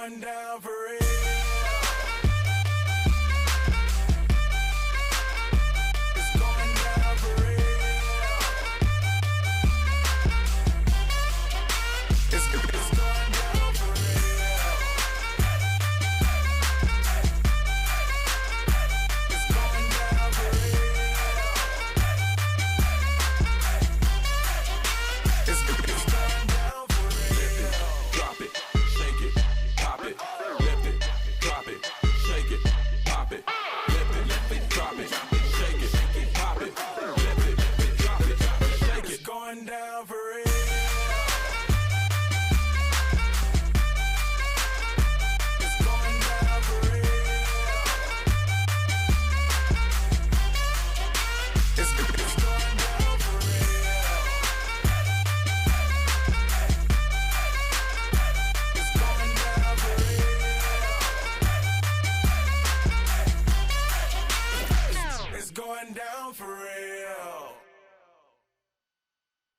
going down for real. It's going down for real. It's going down for real. It's going down for real. It's going down for real. Drop it, shake it, pop it, lift it, drop it, shake it, pop it, lift it, drop it, shake it, pop it, lift it, drop it, shake It's it. going down for real. It's going down for real. It's going down for real. It's going down for real. It's going down for real. It's going down for real.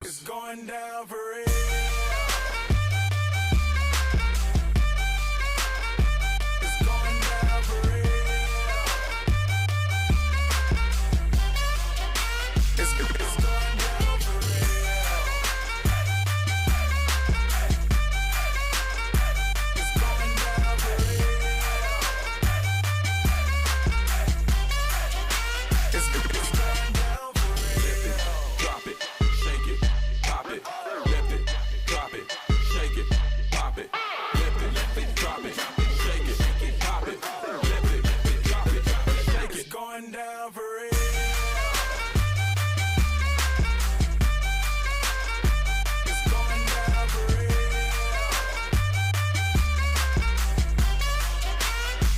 It's going down for real. It's going down for real. It's going down for real. It's going down for real. Drop it, shake it, pop it, lift it, drop it, shake it, pop it, lift it, drop it, shake it, pop it, lift it, drop it, shake It's it. going down for real. It's going down for real.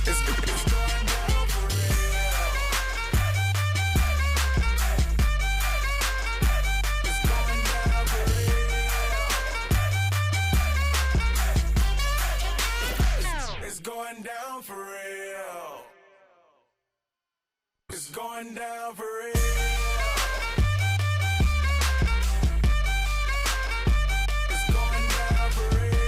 It's going down for real. It's going down for real. It's going down for real. It's going down for real. It's going down for real. It's going down for real.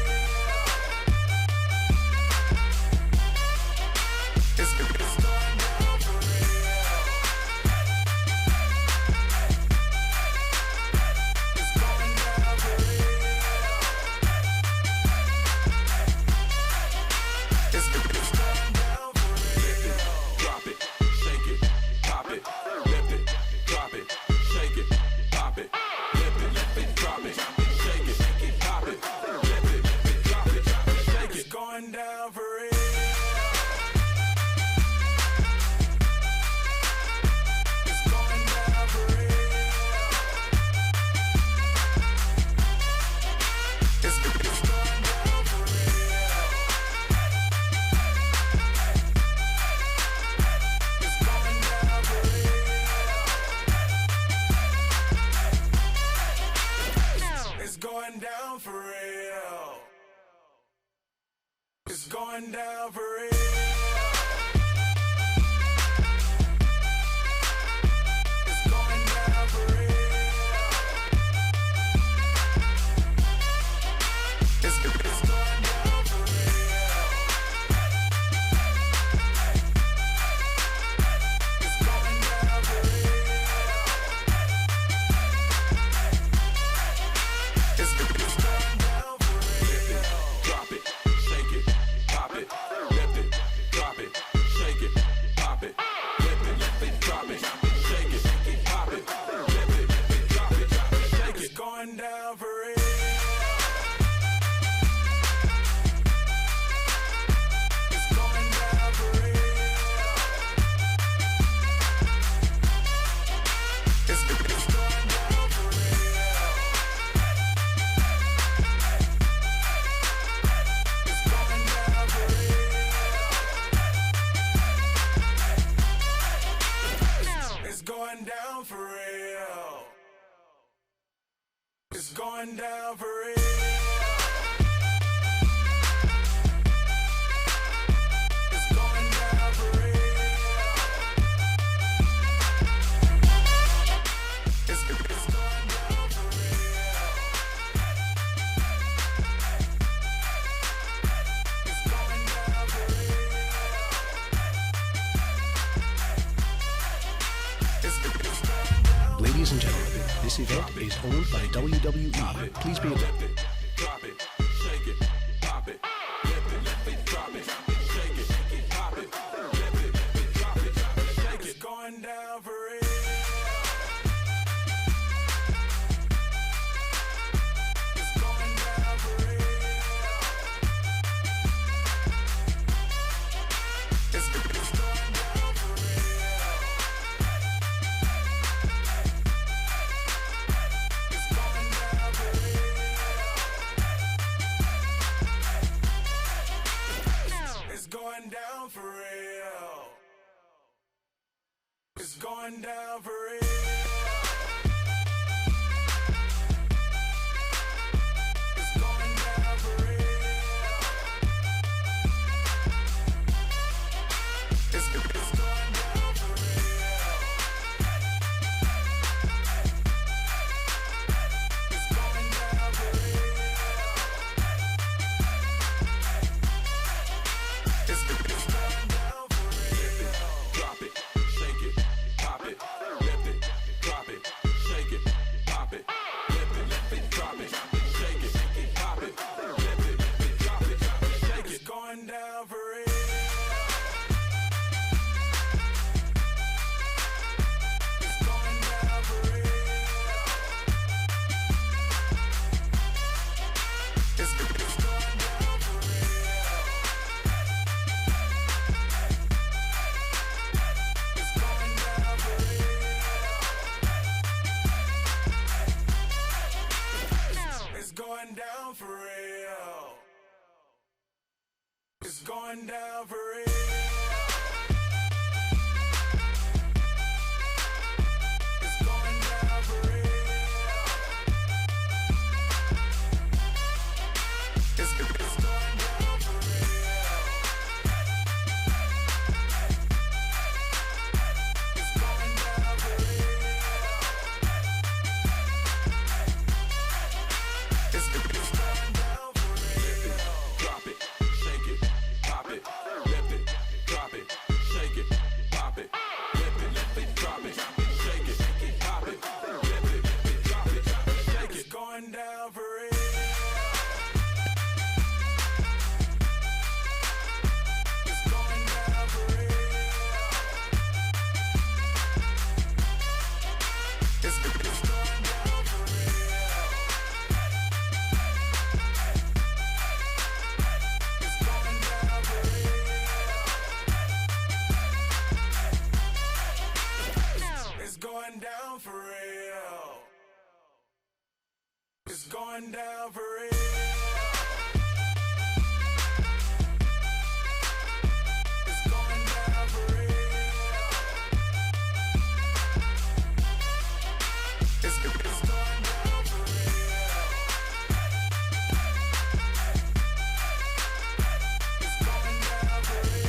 It's going down for real. It's going down for real. Drop it, shake it, pop it, lift it, drop it, shake it, pop it, lift it, drop it, shake it, pop it, lift it, drop it, shake It's it. going down for real. It's going down for real. It's going down for real. It's going down for real. It's going down for real. It's going down for real. It's going down for real. It's going down for real. It's going down for real. It's going down for real. Drop it, shake it, pop it, lift it, drop it, shake it, pop it, lift it, drop it, shake it, pop it, lift it, drop it, shake It's it. going down for real. It's going down for real. It's going down for real. It's going down for real. It's going down for real. It's going down for real. It's going down for real. It's going down for real. It's going Ladies and gentlemen, this event is owned by WWE. Please be advised. Drop it, shake it, pop it, lift it, drop it, shake it, pop it, lift it, drop it, shake it. It's going down for real. It's going down for real. It's going down for real. It's going down for real. It's going down for real. It's going down for real. It's going down for real. It's going down for real. It's going down for real. It's going down for real. Drop it, shake it, pop it, lift it, drop it, shake it, pop it, lift it, drop it, shake it, pop it, lift it, drop it, shake It's it. going down for real. It's going down for real. It's going down for real. It's going down for real. It's going down for real. It's going down for real. It's going down for real. It's going down for real. It's going down for real. It's going down for real. Drop it, shake it, pop it, lift it, drop it, shake it, pop it, lift it, drop it, shake it, pop it, lift it, drop it, shake It's it. going down for real. It's going down for real. It's going down for real. It's going down for real. It's going down for real. It's going down for real. It's going down for real. It's going down for real. It's going down for real.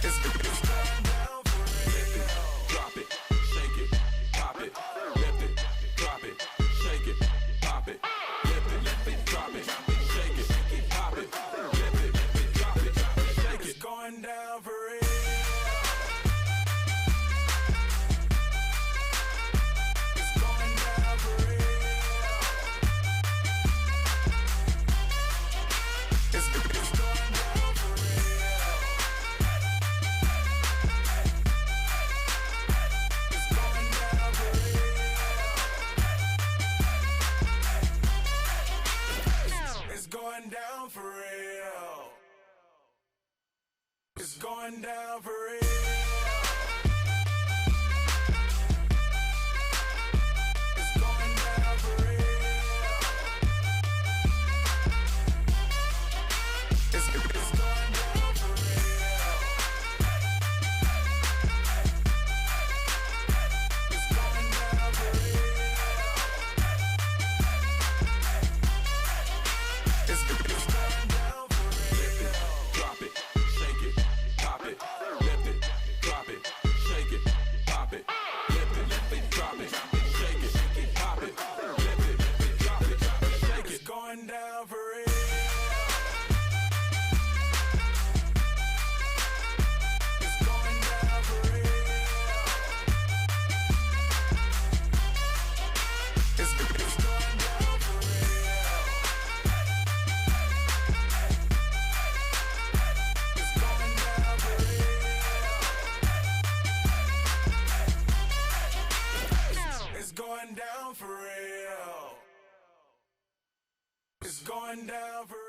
It's going down for real. Drop it, shake it, pop it, lift it, drop it, shake it, pop it, lift it, drop it, shake it, pop it, lift it, drop it, shake It's it. going down for real. It's going down for real. It's going down for real. It's going down for real. It's going down for real. It's going down for real. It's going down for real. It's going down for real. It's going down for real. It's going down for real. Drop it, shake it, pop it, lift it, drop it, shake it, pop it, lift it, drop it, shake it, pop it, lift it, drop it, shake It's it. going down for real. It's going down for going down for real.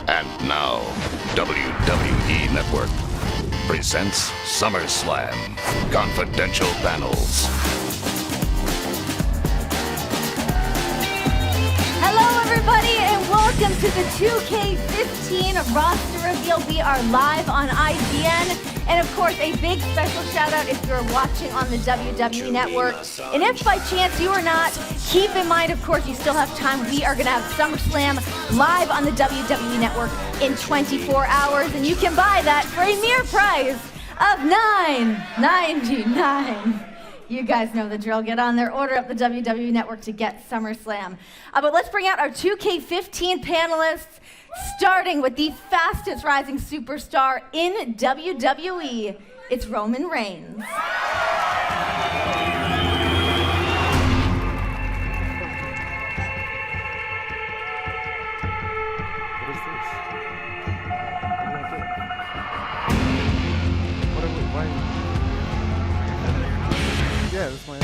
And now, WWE Network presents SummerSlam Confidential Panels. Hello, everybody, and welcome to the 2K15 roster reveal. We are live on IGN. And of course, a big special shout out if you're watching on the WWE Network. And if by chance you are not, keep in mind, of course, you still have time. We are going to have SummerSlam live on the WWE Network in 24 hours. And you can buy that for a mere price of $9.99. You guys know the drill. Get on there, order up the WWE Network to get SummerSlam. But let's bring out our 2K15 panelists, starting with the fastest rising superstar in WWE. It's Roman Reigns. Yeah, that's my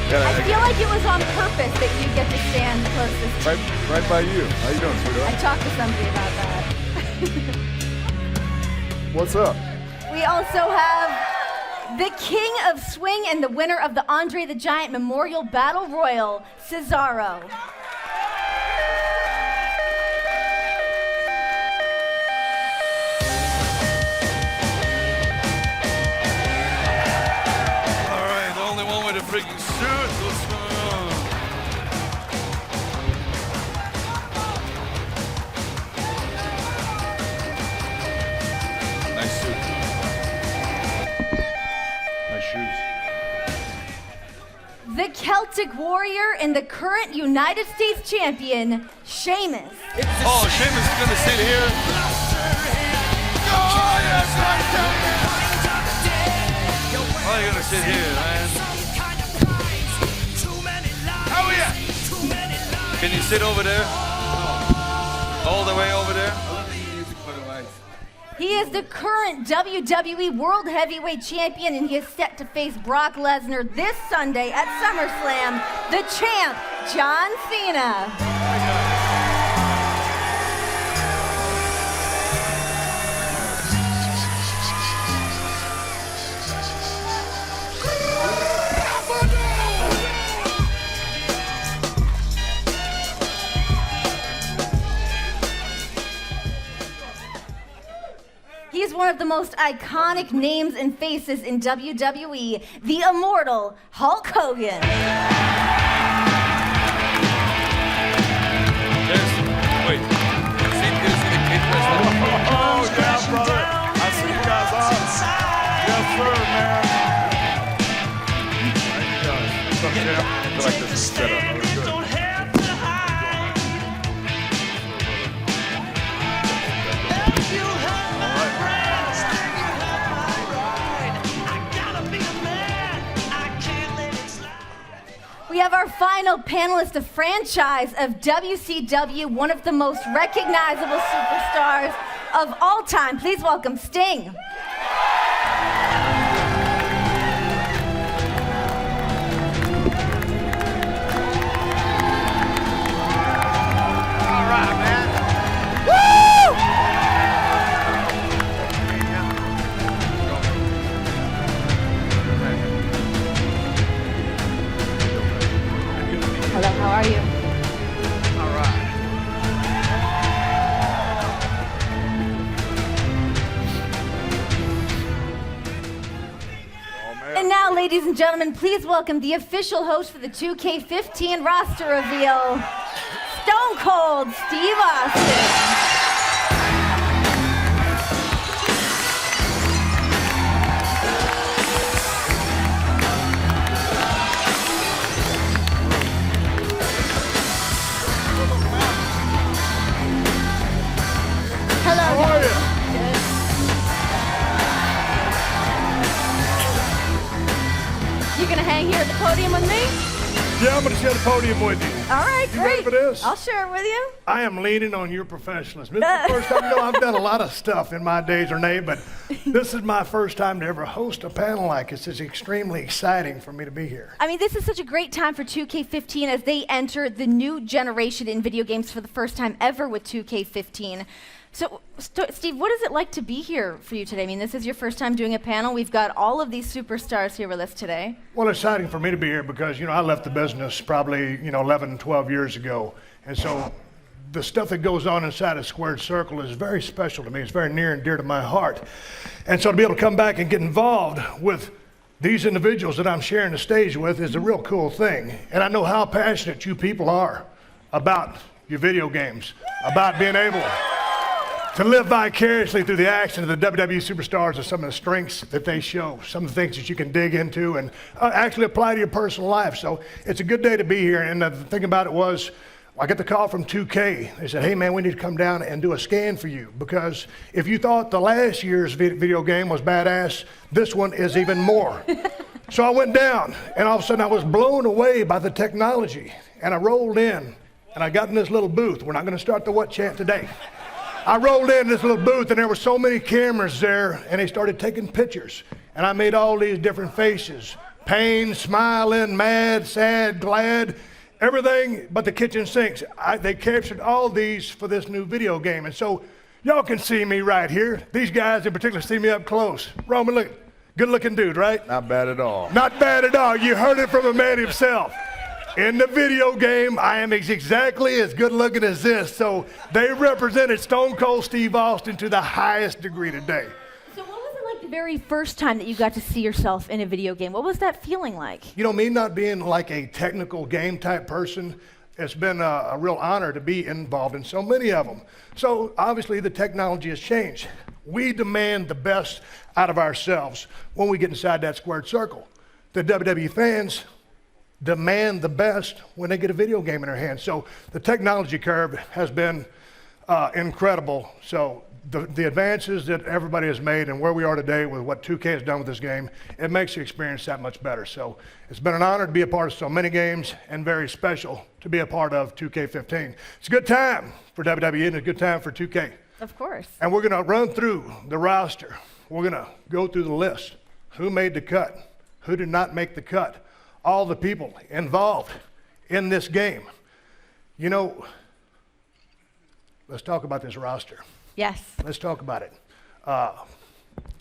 I feel like it was on purpose that you get to stand closest to right by you. How you doing, sweetheart? I talked to somebody about that. What's up? We also have the king of swing and the winner of the Andre the Giant Memorial Battle Royal, Cesaro. All right, the only one with a freaking suit. What's going on? Nice suit. Nice shoes. The Celtic Warrior and the current United States champion, Sheamus. Oh, Sheamus is gonna sit here. Oh, yes, right there. Why are you gonna sit here, man? Oh, yeah. Can you sit over there? All the way over there? He is the current WWE World Heavyweight Champion, and he is set to face Brock Lesnar this Sunday at SummerSlam. The champ, John Cena. He is one of the most iconic names and faces in WWE, the immortal Hulk Hogan. Wait. See the kid wrestling? Oh, yeah, brother. I see you guys on. Yes, sir, man. Thank you guys. What's up, champ? I feel like this is set up. That was good. We have our final panelist, a franchise of WCW, one of the most recognizable superstars of all time. Please welcome Sting. Hello, how are you? All right. Oh, man. And now, ladies and gentlemen, please welcome the official host for the 2K15 roster reveal, Stone Cold Steve Austin. Hello. How are you? You gonna hang here at the podium with me? Yeah, I'm going to share the podium with you. All right, You great. ready for this? I'll share it with you. I am leaning on your professionalism. This is the first time, I've done a lot of stuff in my days, Renee, but this is my first time to ever host a panel like this. It's extremely exciting for me to be here. I mean, this is such a great time for 2K15 as they enter the new generation in video games for the first time ever with 2K15. So, Steve, what is it like to be here for you today? I mean, this is your first time doing a panel. We've got all of these superstars here with us today. Well, it's exciting for me to be here because, I left the business probably, 11, 12 years ago. And so the stuff that goes on inside a squared circle is very special to me. It's very near and dear to my heart. And so to be able to come back and get involved with these individuals that I'm sharing the stage with is a real cool thing. And I know how passionate you people are about your video games, about being able to live vicariously through the action of the WWE superstars and some of the strengths that they show, some of the things that you can dig into and actually apply to your personal life. So it's a good day to be here. And the thing about it was, I got the call from 2K. They said, hey man, we need to come down and do a scan for you because if you thought the last year's video game was badass, this one is even more. So I went down and all of a sudden I was blown away by the technology. And I rolled in and I got in this little booth. We're not gonna start the what chant today. I rolled in this little booth and there were so many cameras there and they started taking pictures. And I made all these different faces, pain, smiling, mad, sad, glad, everything but the kitchen sinks. They captured all these for this new video game. And so y'all can see me right here. These guys in particular see me up close. Roman, look, good looking dude, right? Not bad at all. Not bad at all. You heard it from a man himself. In the video game, I am exactly as good looking as this. So they represented Stone Cold Steve Austin to the highest degree today. So what was it like the very first time that you got to see yourself in a video game? What was that feeling like? Me not being like a technical game type person, it's been a real honor to be involved in so many of them. So obviously the technology has changed. We demand the best out of ourselves when we get inside that squared circle. The WWE fans demand the best when they get a video game in their hands. So the technology curve has been incredible. So the advances that everybody has made and where we are today with what 2K has done with this game, it makes the experience that much better. So it's been an honor to be a part of so many games and very special to be a part of 2K15. It's a good time for WWE and a good time for 2K. Of course. And we're gonna run through the roster. We're gonna go through the list. Who made the cut? Who did not make the cut? All the people involved in this game. Let's talk about this roster. Yes. Let's talk about it. Look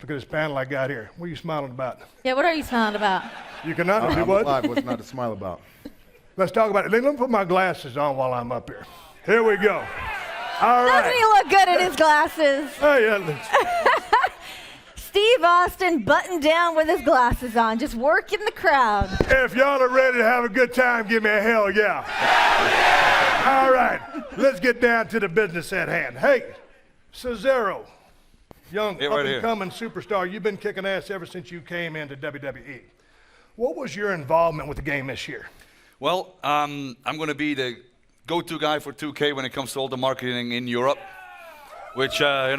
at this panel I got here. What are you smiling about? Yeah, what are you smiling about? You cannot do I'm what? alive. What's not to smile about? Let's talk about it. Let me put my glasses on while I'm up here. Here we go. All right. Doesn't he look good in his glasses? Oh, yeah. Steve Austin buttoned down with his glasses on, just working the crowd. If y'all are ready to have a good time, give me a hell yeah. All right, let's get down to the business at hand. Hey, Cesaro, young up-and-coming superstar, you've been kicking ass ever since you came into WWE. What was your involvement with the game this year? Well, I'm going to be the go-to guy for 2K when it comes to all the marketing in Europe. Which, da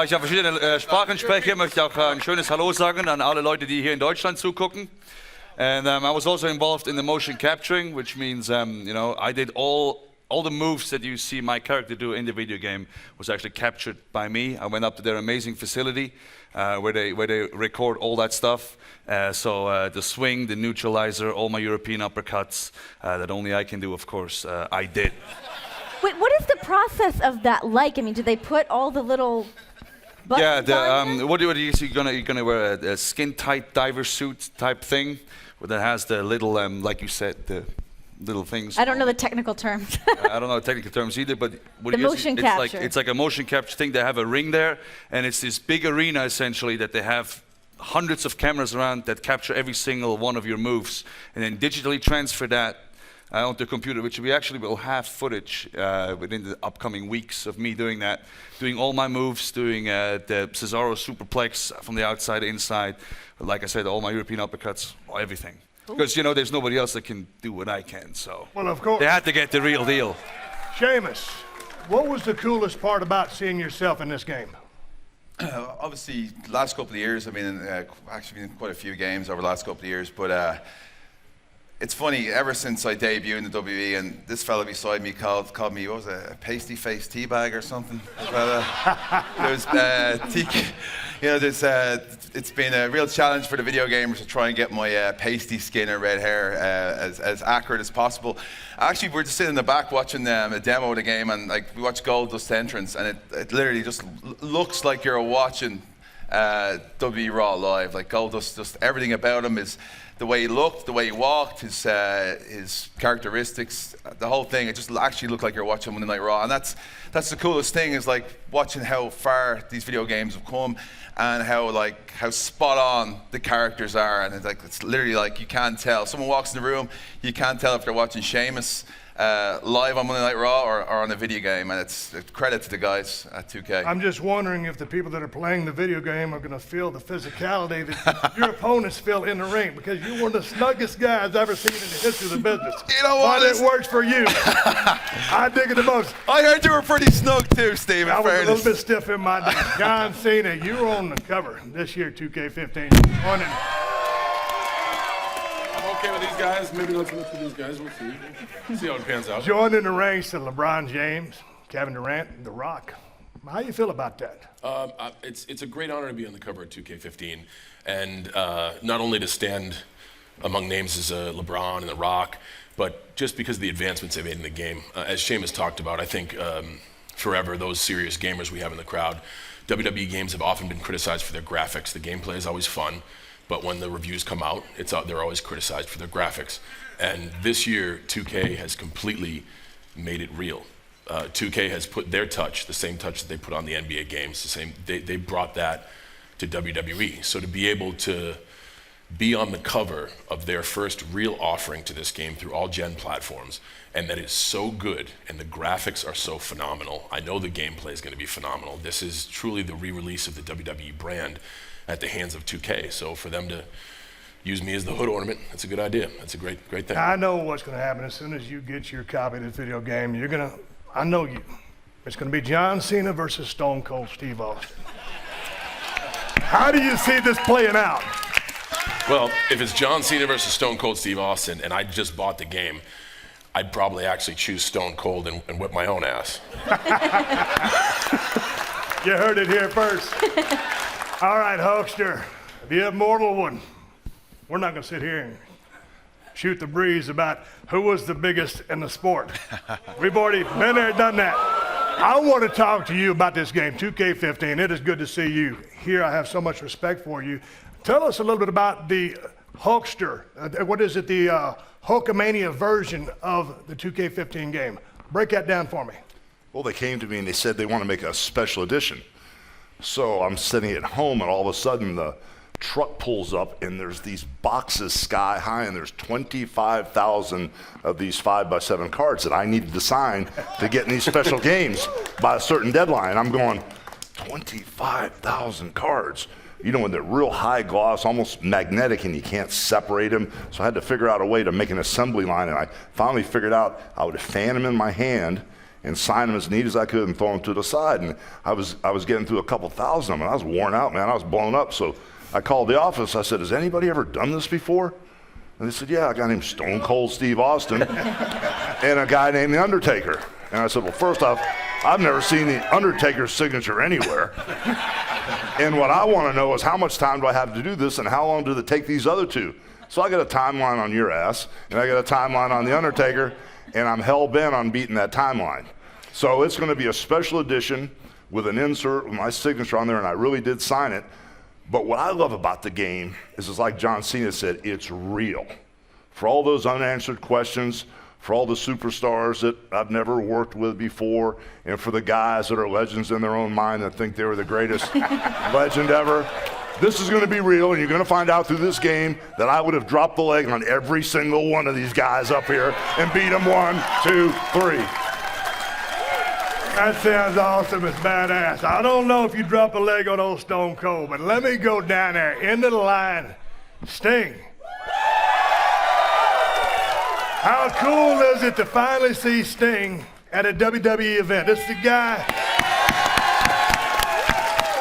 ich ja verschiedene Sprachen spreche, möchte ich auch ein schönes Hallo sagen an alle Leute, die hier in Deutschland zugucken. And I was also involved in the motion capturing, which means, I did all the moves that you see my character do in the video game was actually captured by me. I went up to their amazing facility where they record all that stuff. So the swing, the neutralizer, all my European uppercuts that only I can do, of course, I did. Wait, what is the process of that like? I mean, do they put all the little buttons on there? What do you see? You're gonna wear a skin-tight diver suit type thing that has the little, like you said, the little things. I don't know the technical terms. I don't know the technical terms either, but what The it is, motion it's capture. it's like a motion capture thing. They have a ring there, and it's this big arena essentially that they have hundreds of cameras around that capture every single one of your moves, and then digitally transfer that onto a computer, which we actually will have footage within the upcoming weeks of me doing that, doing all my moves, doing the Cesaro superplex from the outside inside, like I said, all my European uppercuts, everything. Because there's nobody else that can do what I can, so Well, of course. they had to get the real deal. Sheamus, what was the coolest part about seeing yourself in this game? Obviously, last couple of years, I've been actually been in quite a few games over the last couple of years, but it's funny, ever since I debuted in the WWE, and this fella beside me called me, what was it, a pasty face teabag or something? It's been a real challenge for the video gamers to try and get my pasty skin and red hair as accurate as possible. Actually, we're just sitting in the back watching a demo of the game, and we watched Goldust's entrance, and it literally just looks like you're watching WWE Raw live. Like Goldust, just everything about him is the way he looked, the way he walked, his characteristics, the whole thing. It just actually looked like you're watching Monday Night Raw, and that's the coolest thing, is watching how far these video games have come, and how spot on the characters are, and it's literally you can't tell. Someone walks in the room, you can't tell if they're watching Sheamus live on Monday Night Raw or on a video game, and it's a credit to the guys at 2K. I'm just wondering if the people that are playing the video game are going to feel the physicality that your opponents feel in the ring, because you're one of the snuggest guys I've ever seen in the history of the business. You know what? But it works for you. I dig it the most. I heard you were pretty snug too, Steve. I was a little bit stiff in my day. John Cena, you were on the cover this year, 2K15. Okay with these guys. Maybe let's look for these guys. We'll see how it pans out. Joining the ranks to LeBron James, Kevin Durant, and The Rock. How do you feel about that? It's a great honor to be on the cover of 2K15, and not only to stand among names as LeBron and The Rock, but just because of the advancements they've made in the game. As Sheamus talked about, I think forever those serious gamers we have in the crowd, WWE games have often been criticized for their graphics. The gameplay is always fun, but when the reviews come out, they're always criticized for their graphics. And this year, 2K has completely made it real. 2K has put their touch, the same touch that they put on the NBA games, they brought that to WWE. So to be able to be on the cover of their first real offering to this game through all gen platforms, and that is so good, and the graphics are so phenomenal. I know the gameplay is going to be phenomenal. This is truly the re-release of the WWE brand at the hands of 2K. So for them to use me as the hood ornament, that's a good idea. That's a great thing. I know what's going to happen as soon as you get your copy of this video game. I know you. It's going to be John Cena versus Stone Cold Steve Austin. How do you see this playing out? Well, if it's John Cena versus Stone Cold Steve Austin, and I just bought the game, I'd probably actually choose Stone Cold and whip my own ass. You heard it here first. All right, Hulkster, the immortal one. We're not going to sit here and shoot the breeze about who was the biggest in the sport. We've already been there, done that. I want to talk to you about this game, 2K15. It is good to see you here. I have so much respect for you. Tell us a little bit about the Hulkster. What is it, the Hulkamania version of the 2K15 game? Break that down for me. Well, they came to me and they said they want to make a special edition. So I'm sitting at home, and all of a sudden the truck pulls up, and there's these boxes sky high, and there's 25,000 of these 5x7 cards that I needed to sign to get in these special games by a certain deadline. I'm going, 25,000 cards. You know, when they're real high gloss, almost magnetic, and you can't separate them. So I had to figure out a way to make an assembly line, and I finally figured out I would fan them in my hand and sign them as neat as I could and throw them to the side. And I was getting through a couple thousand of them, and I was worn out, man. I was blown up. So I called the office. I said, has anybody ever done this before? And they said, yeah, a guy named Stone Cold Steve Austin and a guy named The Undertaker. And I said, well, first off, I've never seen The Undertaker's signature anywhere. And what I want to know is how much time do I have to do this, and how long do they take these other two? So I got a timeline on your ass, and I got a timeline on The Undertaker, and I'm hell-bent on beating that timeline. So it's going to be a special edition with an insert with my signature on there, and I really did sign it. But what I love about the game is, it's like John Cena said, it's real. For all those unanswered questions, for all the superstars that I've never worked with before, and for the guys that are legends in their own mind that think they were the greatest legend ever. This is going to be real, and you're going to find out through this game that I would have dropped the leg on every single one of these guys up here and beat them 1, 2, 3. That sounds awesome. It's badass. I don't know if you drop a leg on old Stone Cold, but let me go down there into the line. Sting. How cool is it to finally see Sting at a WWE event? This is the guy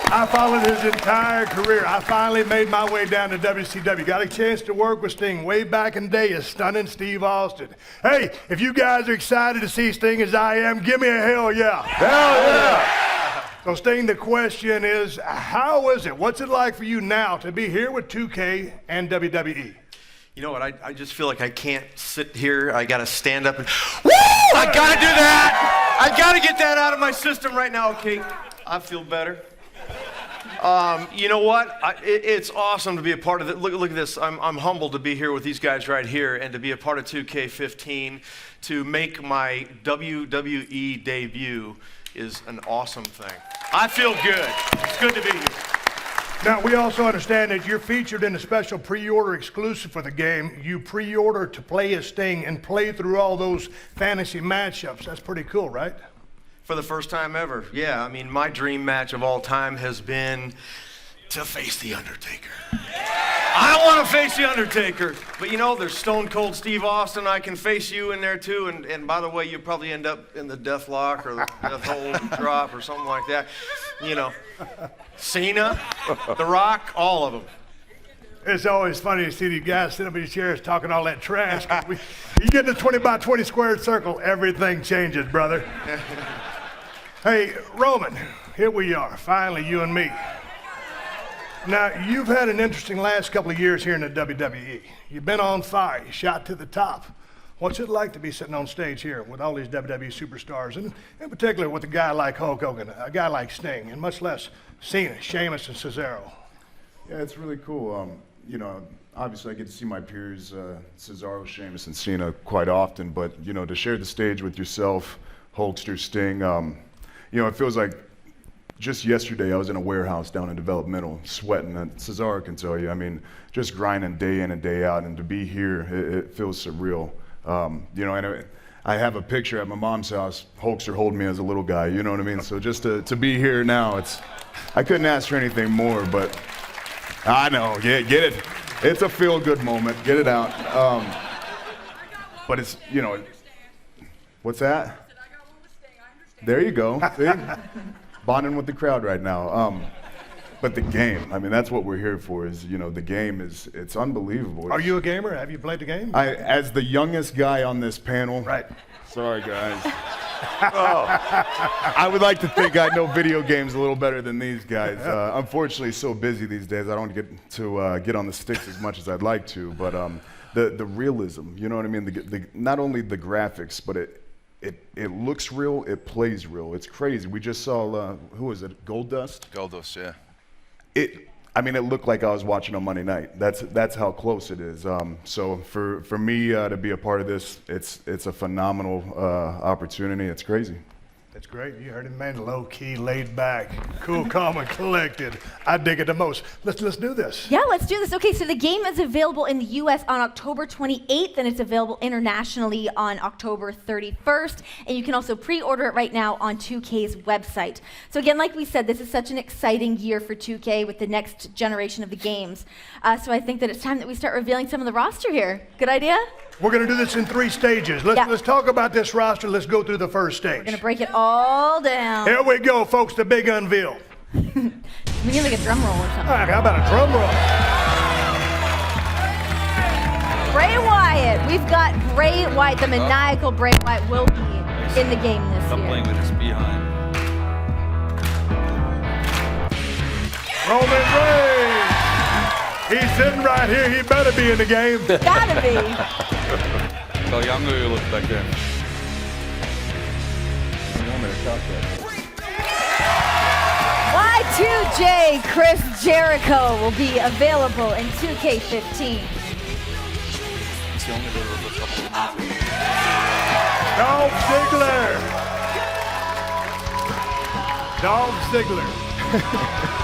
I followed his entire career. I finally made my way down to WCW. Got a chance to work with Sting way back in the day as Stunning Steve Austin. Hey, if you guys are excited to see Sting as I am, give me a hell yeah. Hell yeah. So Sting, the question is, how is it? What's it like for you now to be here with 2K and WWE? You know what, I just feel like I can't sit here. I gotta stand up and, woo! I gotta do that! I gotta get that out of my system right now, okay? I feel better. You know what? It's awesome to be a part of it. Look at this. I'm humbled to be here with these guys right here and to be a part of 2K15. To make my WWE debut is an awesome thing. I feel good. It's good to be here. Now, we also understand that you're featured in a special pre-order exclusive for the game. You pre-order to play as Sting and play through all those fantasy matchups. That's pretty cool, right? For the first time ever. Yeah, I mean, my dream match of all time has been to face The Undertaker. I want to face The Undertaker. But you know, there's Stone Cold Steve Austin. I can face you in there too. And by the way, you'll probably end up in the Death Lock or the Death Hold Drop or something like that. You know, Cena, The Rock, all of them. It's always funny to see these guys sitting up in these chairs talking all that trash. You get in a 20 by 20 squared circle, everything changes, brother. Hey, Roman, here we are, finally, you and me. Now, you've had an interesting last couple of years here in the WWE. You've been on fire, you shot to the top. What's it like to be sitting on stage here with all these WWE superstars, and in particular with a guy like Hulk Hogan, a guy like Sting, and much less Cena, Sheamus, and Cesaro? Yeah, it's really cool. You know, obviously I get to see my peers, Cesaro, Sheamus, and Cena quite often, but, you know, to share the stage with yourself, Hulkster, Sting, you know, it feels like just yesterday I was in a warehouse down in developmental, sweating, and Cesaro can tell you, I mean, just grinding day in and day out, and to be here, it feels surreal. You know, and I have a picture at my mom's house, Hulkster holding me as a little guy, you know what I mean? So just to be here now, I couldn't ask for anything more, but I know, get it. It's a feel-good moment, get it out. But it's, you know, what's that? There you go. See? Bonding with the crowd right now. But the game, I mean, that's what we're here for, is, you know, the game it's unbelievable. Are you a gamer? Have you played the game? As the youngest guy on this panel. Right. Sorry, guys. I would like to think I know video games a little better than these guys. Unfortunately, so busy these days, I don't get to get on the sticks as much as I'd like to. But the realism, you know what I mean? Not only the graphics, but it looks real, it plays real. It's crazy. We just saw, who was it, Goldust? Goldust, yeah. I mean, it looked like I was watching on Monday night. That's how close it is. So for me to be a part of this, it's a phenomenal opportunity. It's crazy. That's great. You heard him, man. Low key, laid back, cool, calm, and collected. I dig it the most. Let's do this. Yeah, let's do this. Okay, so the game is available in the U.S. on October 28th, and it's available internationally on October 31st. And you can also pre-order it right now on 2K's website. So again, like we said, this is such an exciting year for 2K with the next generation of the games. So I think that it's time that we start revealing some of the roster here. Good idea? We're going to do this in 3 stages. Let's talk about this roster. Let's go through the first stage. We're going to break it all down. Here we go, folks, the big unveil. We need like a drum roll or something. All right, how about a drum roll? Bray Wyatt. We've got Bray Wyatt, the maniacal Bray Wyatt will be in the game this year. Stop playing with his behind. Roman Reigns. He's sitting right here. He better be in the game. Gotta be. How young you look back there. Y2J Chris Jericho will be available in 2K15. It's the only way we'll look up. Dolph Ziggler. Dolph Ziggler.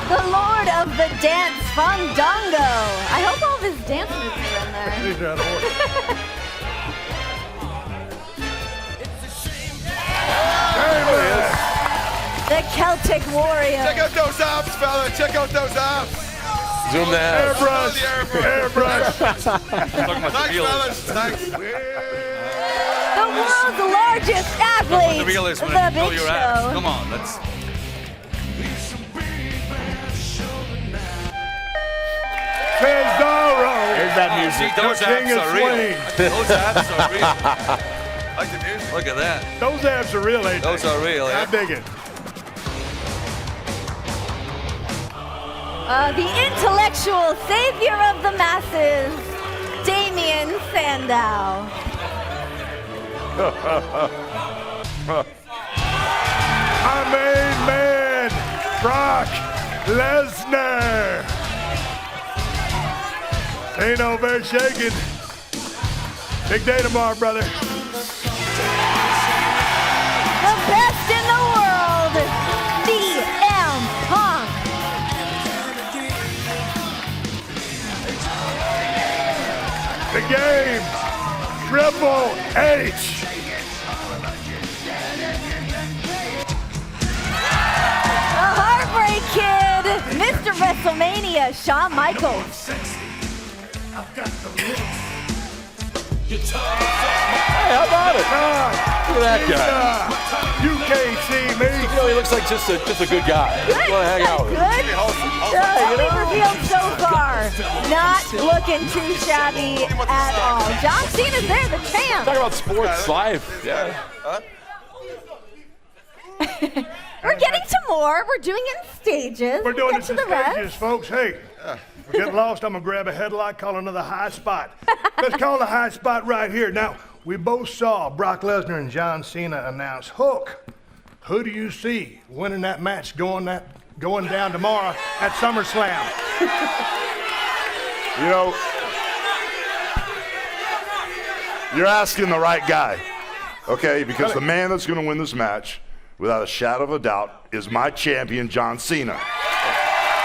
The Lord of the Dance, Fandango. I hope all of his dance moves are in there. He's out of order. There he is. The Celtic Warrior. Check out those abs, fella. Check out those abs. Zoom the abs. Airbrush. Thanks, fellas. Thanks. The world's largest athlete. The real is The when you Big pull your abs. Show. Come on, let's. Cesaro. Here's that music. See, those King abs of are real. swing. Those abs are real. Like the music. Look at that. Those abs are real, ain't they? Those are real. I Yeah. dig it. The intellectual savior of the masses, Damien Sandow. My main man, Brock Lesnar. Ain't no bear shaking. Big day tomorrow, brother. The best in the world, CM Punk. The game, Triple H. The Heartbreak Kid, Mr. WrestleMania, Shawn Michaels. Hey, how about it? Look at that guy. You can't see me. You know, he looks like just a good guy. Good, Want to hang out with him. good. Totally revealed so far. Not looking too shabby at all. John Cena's there, the champ. Talk about sports life. Yeah. We're getting to more. We're doing it in stages. We're doing Get this to in the rest. stages, folks. Hey, if we get lost, I'm going to grab a headlock, call another high spot. Let's call the high spot right here. Now, we both saw Brock Lesnar and John Cena announce Hook. Who do you see winning that match going down tomorrow at SummerSlam? You know, you're asking the right guy, okay? Because the man that's going to win this match, without a shadow of a doubt, is my champion, John Cena.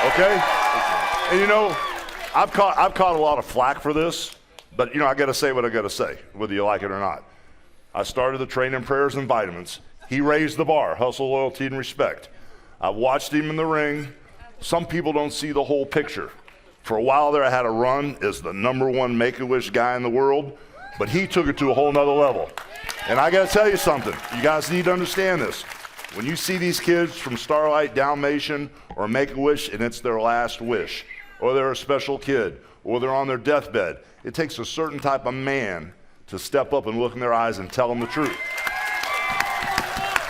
Okay? And you know, I've caught a lot of flack for this, but you know, I got to say what I got to say, whether you like it or not. I started the training prayers and vitamins. He raised the bar, hustle, loyalty, and respect. I watched him in the ring. Some people don't see the whole picture. For a while there, I had a run as the #1 Make-A-Wish guy in the world, but he took it to a whole nother level. And I got to tell you something. You guys need to understand this. When you see these kids from Starlight, Dalmatian, or Make-A-Wish, and it's their last wish, or they're a special kid, or they're on their deathbed, it takes a certain type of man to step up and look in their eyes and tell them the truth.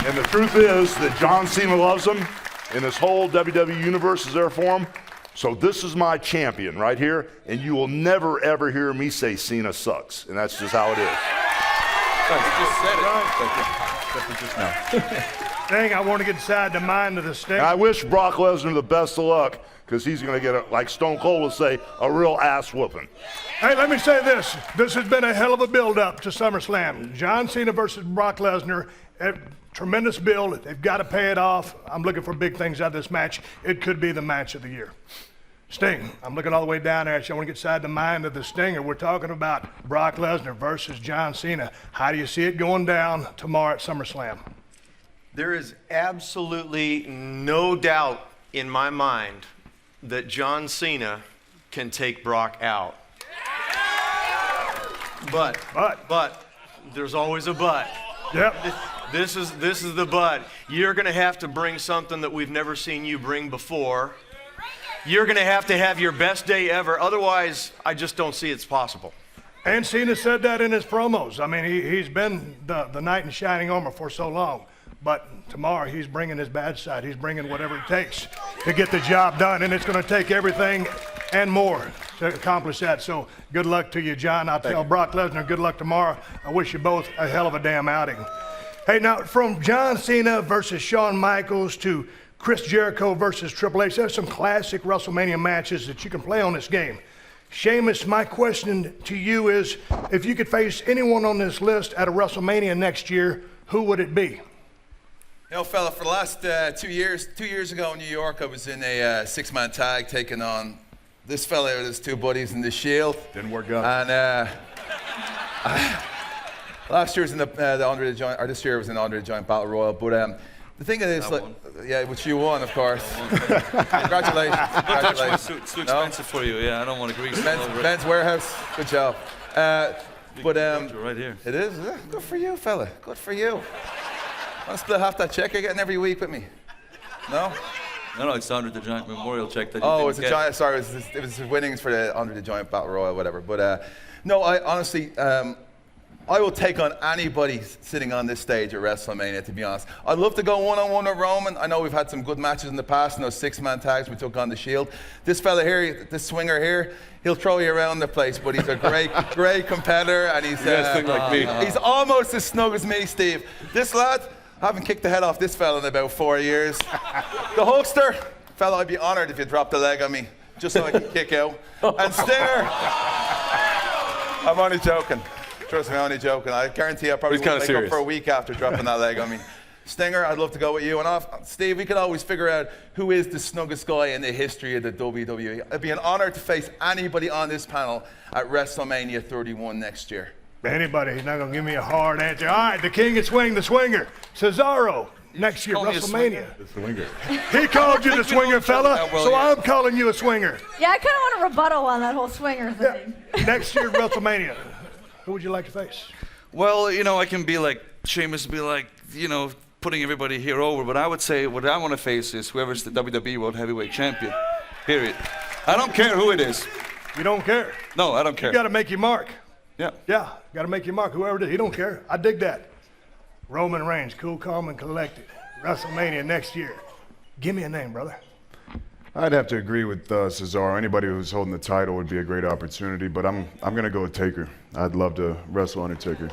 And the truth is that John Cena loves them, and this whole WWE universe is there for him. So this is my champion right here, and you will never, ever hear me say Cena sucks. And that's just how it is. Sting, I want to get inside the mind of the Sting. And I wish Brock Lesnar the best of luck, because he's going to get, like Stone Cold would say, a real ass whooping. Hey, let me say this. This has been a hell of a build-up to SummerSlam. John Cena versus Brock Lesnar. Tremendous build. They've got to pay it off. I'm looking for big things out of this match. It could be the match of the year. Sting, I'm looking all the way down there at you. I want to get inside the mind of the Stinger. We're talking about Brock Lesnar versus John Cena. How do you see it going down tomorrow at SummerSlam? There is absolutely no doubt in my mind that John Cena can take Brock out. But there's always a but. Yep. This is the but. You're going to have to bring something that we've never seen you bring before. You're going to have your best day ever. Otherwise, I just don't see it's possible. And Cena said that in his promos. I mean, he's been the knight in shining armor for so long. But tomorrow, he's bringing his bad side. He's bringing whatever it takes to get the job done. And it's going to take everything and more to accomplish that. So good luck to you, John. I'll tell Brock Lesnar good luck tomorrow. I wish you both a hell of a damn outing. Hey, now, from John Cena versus Shawn Michaels to Chris Jericho versus Triple H, there's some classic WrestleMania matches that you can play on this game. Sheamus, my question to you is, if you could face anyone on this list at a WrestleMania next year, who would it be? You know, fella, for the last 2 years ago in New York, I was in a six-man tag taking on this fella with his two buddies in the Shield. Didn't work out. And last year was in the Andre the Giant, or this year was in the Andre the Giant Battle Royal. But the thing is, like, yeah, which you won, of course. Congratulations. Touch my suit. It's too expensive for you. Yeah, I don't want to grease it over it. Men's Warehouse. Good job. But Right here. it is. Yeah, good for you, fella. Good for you. Want to split half that check you're getting every week with me? No? No, it's the Andre the Giant Memorial check that you Oh, didn't it's a get. giant. Sorry, it was the winnings for the Andre the Giant Battle Royal, whatever. But no, I honestly, I will take on anybody sitting on this stage at WrestleMania. To be honest, I'd love to go one-on-one with Roman. I know we've had some good matches in the past in those six-man tags we took on the Shield. This fella here, this swinger here, he'll throw you around the place, but he's a great competitor, and he's like me. He's almost as snug as me, Steve. This lad. I haven't kicked the head off this fella in about 4 years. The Hulkster, fella, I'd be honored if you dropped a leg on me, just so I can kick out. And Stinger, I'm only joking. Trust me, I'm only joking. I guarantee I probably won't wake up for a week after dropping that leg on me. Stinger, I'd love to go with you. And Steve, we could always figure out who is the snuggest guy in the history of the WWE. It'd be an honor to face anybody on this panel at WrestleMania 31 next year. Anybody, he's not going to give me a hard answer. All right, the king of swing, the swinger. Cesaro, next year, WrestleMania. The swinger. He called you the swinger, fella, well, so yeah. I'm calling you a swinger. Yeah, I kind of want a rebuttal on that whole swinger thing. Next year, WrestleMania. Who would you like to face? Well, you know, I can be like Sheamus, be like, you know, putting everybody here over, but I would say what I want to face is whoever's the WWE World Heavyweight Champion. Period. I don't care who it is. You don't care? No, I don't care. You got to make your mark. Yeah. Yeah, got to make your mark. Whoever it is, he don't care. I dig that. Roman Reigns, cool, calm, and collected. WrestleMania next year. Give me a name, brother. I'd have to agree with Cesaro. Anybody who's holding the title would be a great opportunity, but I'm gonna go with Taker. I'd love to wrestle Undertaker.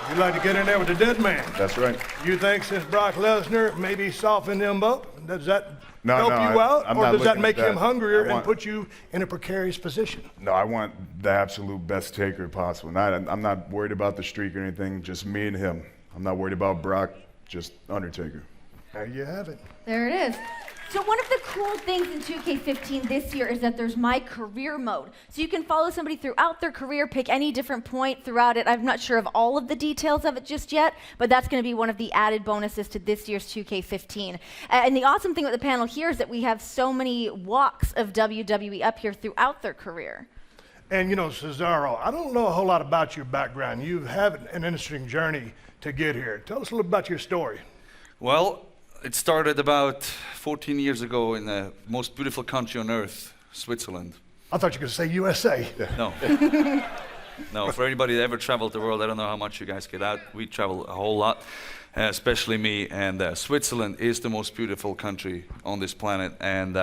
You'd like to get in there with the dead man. That's right. You think since Brock Lesnar maybe softened him up, does that help you out? I'm or not does that looking make at him that. hungrier I want- and put you in a precarious position? No, I want the absolute best Taker possible. I'm not worried about the streak or anything, just me and him. I'm not worried about Brock, just Undertaker. There you have it. There it is. So one of the cool things in 2K15 this year is that there's My Career mode. So you can follow somebody throughout their career, pick any different point throughout it. I'm not sure of all of the details of it just yet, but that's going to be one of the added bonuses to this year's 2K15. And the awesome thing with the panel here is that we have so many walks of WWE up here throughout their career. And you know, Cesaro, I don't know a whole lot about your background. You have an interesting journey to get here. Tell us a little about your story. Well, it started about 14 years ago in the most beautiful country on earth, Switzerland. I thought you were going to say USA. No. No, for anybody that ever traveled the world, I don't know how much you guys get out. We travel a whole lot, especially me. And Switzerland is the most beautiful country on this planet. And,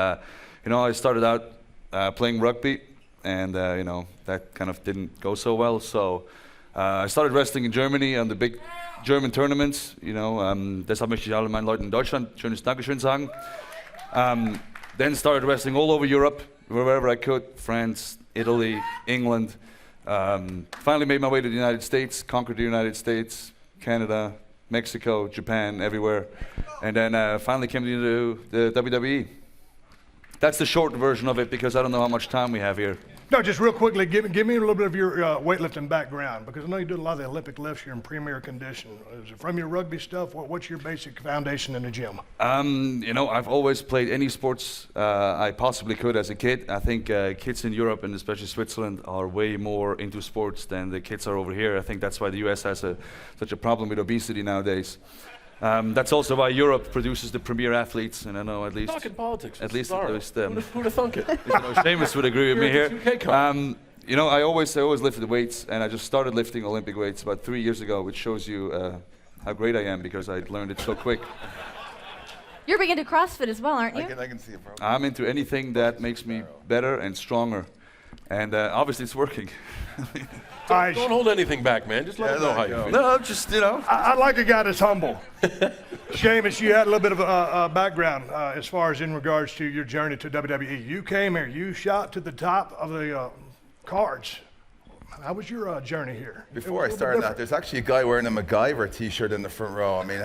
you know, I started out playing rugby, and, you know, that kind of didn't go so well. So I started wrestling in Germany on the big German tournaments, you know, deshalb möchte ich allen meinen Leuten in Deutschland schönes Dankeschön sagen. Then started wrestling all over Europe, wherever I could, France, Italy, England. Finally made my way to the United States, conquered the United States, Canada, Mexico, Japan, everywhere. And then finally came to the WWE. That's the short version of it because I don't know how much time we have here. No, just real quickly, give me a little bit of your weightlifting background, because I know you did a lot of the Olympic lifts. You're in premier condition. Is it from your rugby stuff? What's your basic foundation in the gym? You know, I've always played any sports I possibly could as a kid. I think kids in Europe and especially Switzerland are way more into sports than the kids are over here. I think that's why the US has such a problem with obesity nowadays. That's also why Europe produces the premier athletes, and I know at least Talking politics. At least who'd have thunk it? Seamus would agree with me here. You're at the 2K You know, I always lifted weights, and I just started lifting Olympic weights about 3 years ago, which shows you how great I am because I learned it so quick. You're big into CrossFit as well, aren't you? I can see it, bro. I'm into anything that makes me better and stronger, and obviously it's working. Don't hold anything back, man. Just let them know how you feel. No, just, you know. I like a guy that's humble. Sheamus, you had a little bit of a background as far as in regards to your journey to WWE. You came here, you shot to the top of the cards. How was your journey here? Before I started that, there's actually a guy wearing a MacGyver t-shirt in the front row. I mean,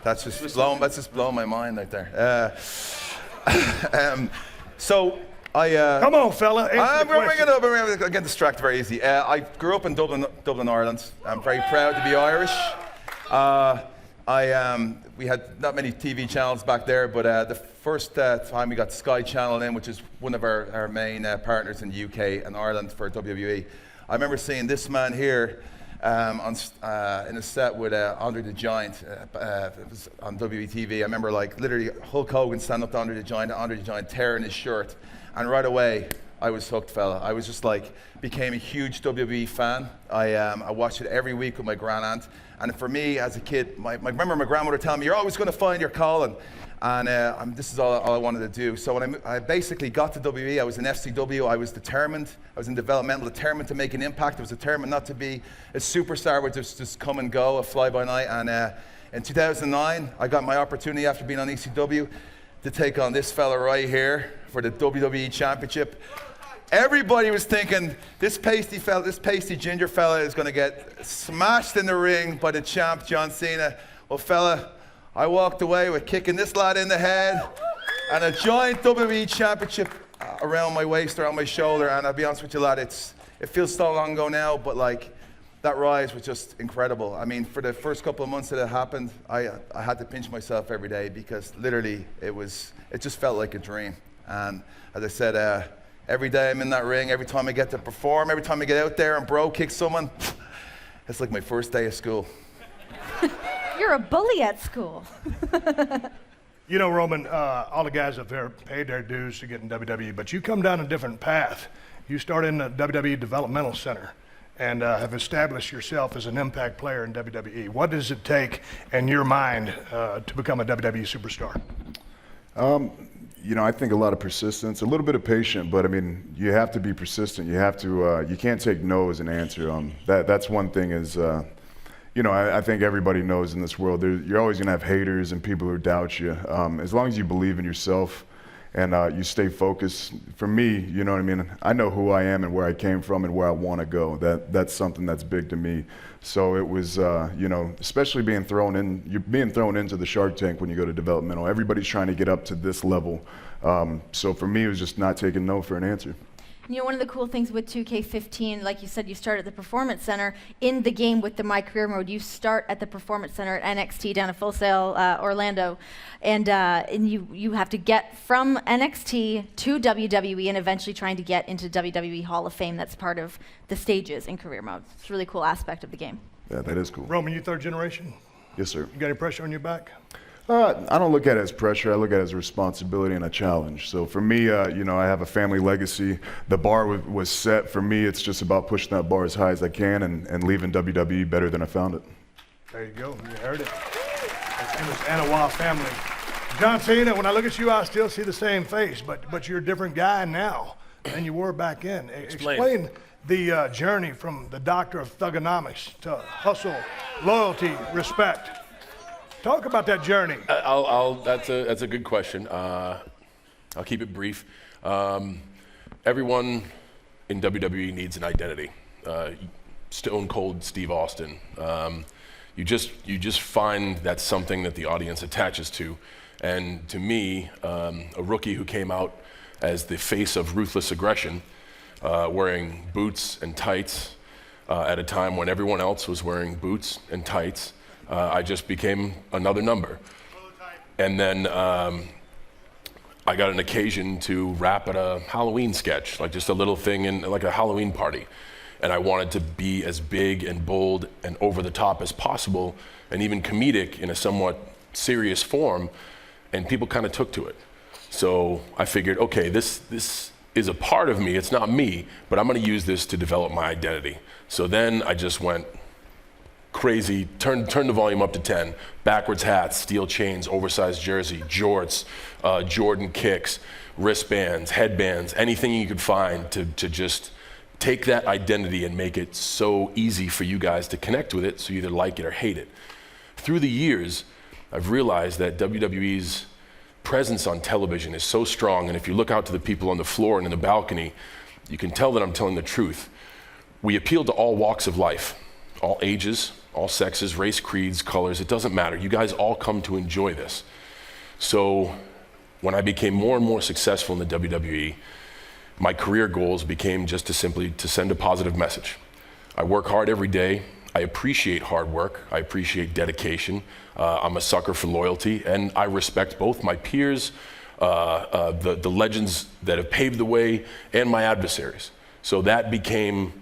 that's just blowing my mind right there. So I come on, fella. I'm bringing it up. I get distracted very easy. I grew up in Dublin, Ireland. I'm very proud to be Irish. We had not many TV channels back there, but the first time we got Sky Channel in, which is one of our main partners in the UK and Ireland for WWE, I remember seeing this man here in a set with Andre the Giant. It was on WTV. I remember like literally Hulk Hogan standing up to Andre the Giant tearing his shirt, and right away I was hooked, fella. I was just like, became a huge WWE fan. I watched it every week with my grandaunt. And for me, as a kid, I remember my grandmother telling me, you're always going to find your calling. And this is all I wanted to do. So when I basically got to WWE, I was in FCW. I was determined. I was in developmental, determined to make an impact. I was determined not to be a superstar, but just come and go, a fly-by-night. And in 2009, I got my opportunity after being on ECW to take on this fella right here for the WWE Championship. Everybody was thinking, this pasty ginger fella is going to get smashed in the ring by the champ, John Cena. Well, fella, I walked away with kicking this lad in the head and a giant WWE Championship around my waist, around my shoulder. And I'll be honest with you, lad, it feels so long ago now, but like, that rise was just incredible. I mean, for the first couple of months that it happened, I had to pinch myself every day because literally it just felt like a dream. And as I said, every day I'm in that ring, every time I get to perform, every time I get out there and bro kick someone, it's like my first day of school. You're a bully at school. You know, Roman, all the guys up there paid their dues to get in WWE, but you come down a different path. You started in the WWE Developmental Center and have established yourself as an impact player in WWE. What does it take in your mind to become a WWE superstar? You know, I think a lot of persistence, a little bit of patience, but I mean, you have to be persistent. You have to, you can't take no as an answer. That's one thing is, you know, I think everybody knows in this world, you're always gonna have haters and people who doubt you. As long as you believe in yourself and you stay focused, for me, you know what I mean? I know who I am and where I came from and where I wanna go. That's something that's big to me. So it was, you know, especially being thrown into the Shark Tank when you go to developmental. Everybody's trying to get up to this level. So for me, it was just not taking no for an answer. You know, one of the cool things with 2K15, like you said, you start at the Performance Center. In the game with the My Career mode, you start at the Performance Center at NXT down at Full Sail, Orlando. And you have to get from NXT to WWE and eventually trying to get into WWE Hall of Fame. That's part of the stages in Career mode. It's a really cool aspect of the game. Yeah, that is cool. Roman, you third generation? Yes, sir. You got any pressure on your back? I don't look at it as pressure. I look at it as a responsibility and a challenge. So for me, you know, I have a family legacy. The bar was set. For me, it's just about pushing that bar as high as I can and leaving WWE better than I found it. There you go. You heard it. And a wild family. John Cena, when I look at you, I still see the same face, but you're a different guy now than you were back then. Explain the journey from the doctor of thugonomics to hustle, loyalty, respect. Talk about that journey. That's a good question. I'll keep it brief. Everyone in WWE needs an identity. Stone Cold Steve Austin. You just find that's something that the audience attaches to. And to me, a rookie who came out as the face of ruthless aggression, wearing boots and tights at a time when everyone else was wearing boots and tights, I just became another number. And then I got an occasion to rap at a Halloween sketch, like just a little thing in like a Halloween party. And I wanted to be as big and bold and over the top as possible, and even comedic in a somewhat serious form, and people kind of took to it. So I figured, okay, this is a part of me, it's not me, but I'm gonna use this to develop my identity. So then I just went crazy, turned the volume up to 10, backwards hats, steel chains, oversized jersey, jorts, Jordan kicks, wristbands, headbands, anything you could find to just take that identity and make it so easy for you guys to connect with it, so you either like it or hate it. Through the years, I've realized that WWE's presence on television is so strong, and if you look out to the people on the floor and in the balcony, You can tell that I'm telling the truth. We appeal to all walks of life, all ages, all sexes, race, creeds, colors, it doesn't matter. You guys all come to enjoy this. So when I became more and more successful in the WWE, my career goals became just to simply to send a positive message. I work hard every day. I appreciate hard work. I appreciate dedication. I'm a sucker for loyalty, and I respect both my peers, the legends that have paved the way, and my adversaries. So that became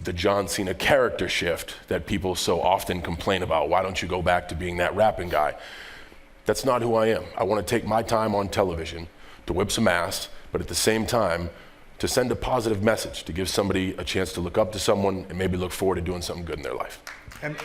the John Cena character shift that people so often complain about. Why don't you go back to being that rapping guy? That's not who I am. I want to take my time on television to whip some ass, but at the same time, to send a positive message, to give somebody a chance to look up to someone and maybe look forward to doing something good in their life. And at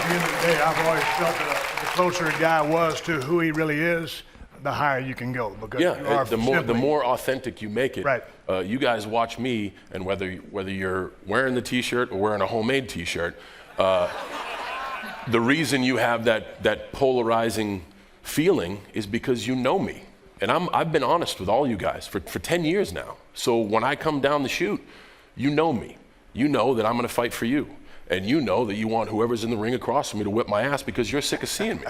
the end of the day, I've always felt that the closer a guy was to who he really is, the higher you can go. Because you are the more authentic you make it. Right. You guys watch me, and whether you're wearing the T-shirt or wearing a homemade T-shirt, the reason you have that polarizing feeling is because you know me. And I've been honest with all you guys for 10 years now. So when I come down the chute, you know me. You know that I'm gonna fight for you. And you know that you want whoever's in the ring across from me to whip my ass because you're sick of seeing me.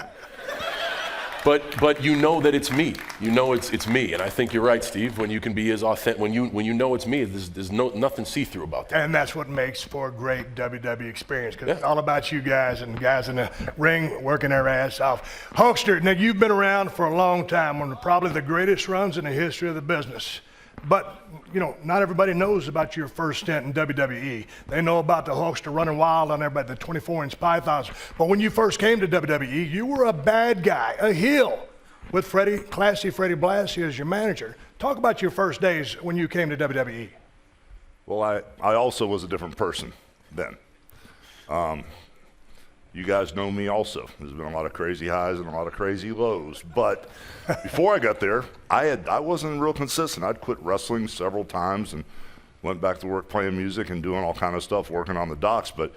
But you know that it's me. You know it's me. And I think you're right, Steve, when you can be as authentic, when you know it's me, there's nothing see-through about that. And that's what makes for a great WWE experience, because it's all about you guys and guys in the ring working their ass off. Hulkster, now you've been around for a long time, one of probably the greatest runs in the history of the business. But, you know, not everybody knows about your first stint in WWE. They know about the Hulkster running wild on everybody, the 24-inch pythons. But when you first came to WWE, you were a bad guy, a heel, with classy Freddie Blassie as your manager. Talk about your first days when you came to WWE. Well, I also was a different person then. You guys know me also. There's been a lot of crazy highs and a lot of crazy lows. But before I got there, I wasn't real consistent. I'd quit wrestling several times and went back to work playing music and doing all kind of stuff, working on the docks. But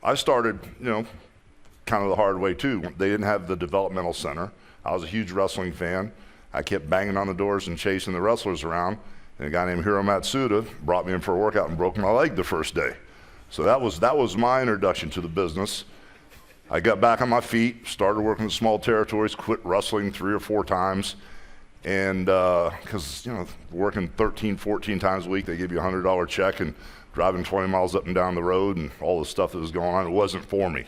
I started, kind of the hard way too. They didn't have the developmental center. I was a huge wrestling fan. I kept banging on the doors and chasing the wrestlers around. And a guy named Hiro Matsuda brought me in for a workout and broke my leg the first day. So that was my introduction to the business. I got back on my feet, started working in small territories, quit wrestling 3 or 4 times. And because, working 13, 14 times a week, they give you a $100 check, and driving 20 miles up and down the road and all the stuff that was going on, it wasn't for me.